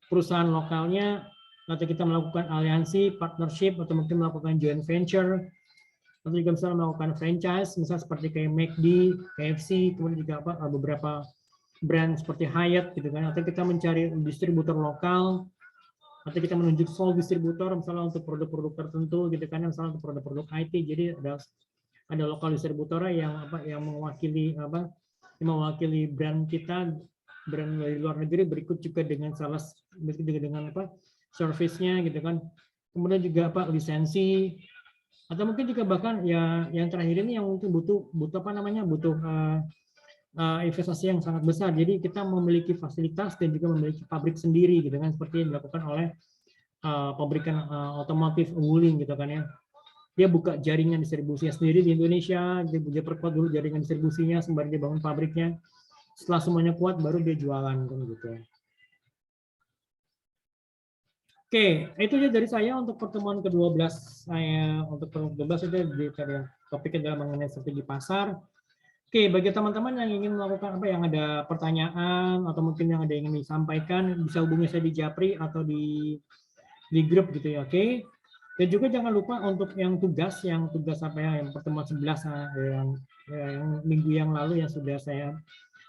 perusahaan lokalnya, atau kita melakukan aliansi, partnership, atau mungkin melakukan joint venture, atau juga misalnya melakukan franchise, misalnya seperti kayak McD, KFC, kemudian juga beberapa brand seperti Hyatt gitu kan, atau kita mencari distributor lokal, atau kita menunjuk sole distributor misalnya untuk produk-produk tertentu gitu kan, misalnya untuk produk-produk IT. Jadi ada lokal distributor yang mewakili brand kita, brand dari luar negeri, berikut juga dengan service-nya gitu kan. Kemudian juga lisensi, atau mungkin juga bahkan ya yang terakhir ini yang mungkin butuh investasi yang sangat besar. Jadi kita memiliki fasilitas dan juga memiliki pabrik sendiri gitu kan, seperti yang dilakukan oleh pabrikan otomotif Wuling gitu kan ya. Dia buka jaringan distribusinya sendiri di Indonesia, dia perkuat dulu jaringan distribusinya sembari dia bangun pabriknya. Setelah semuanya kuat baru dia jualan kan gitu. Oke, itu aja dari saya untuk pertemuan ke-12. Untuk pertemuan ke-12 itu topiknya adalah mengenai strategi pasar. Oke, bagi teman-teman yang ingin melakukan yang ada pertanyaan atau mungkin yang ada yang ingin disampaikan, bisa hubungi saya di Japri atau di grup gitu ya, oke. Dan juga jangan lupa untuk yang tugas yang pertemuan 11 yang minggu yang lalu yang sudah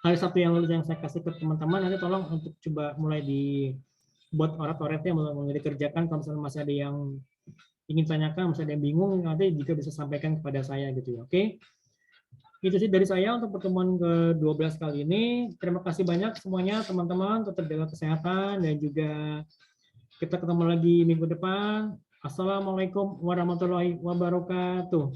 hari Sabtu yang lalu yang saya kasih ke teman-teman, nanti tolong untuk coba mulai buat orat-oratnya mulai dikerjakan. Kalau misalnya masih ada yang ingin tanyakan, masih ada yang bingung, nanti juga bisa sampaikan kepada saya gitu ya, oke. Itu sih dari saya untuk pertemuan ke-12 kali ini. Terima kasih banyak semuanya teman-teman, tetap jaga kesehatan, dan juga kita ketemu lagi minggu depan. Assalamualaikum warahmatullahi wabarakatuh.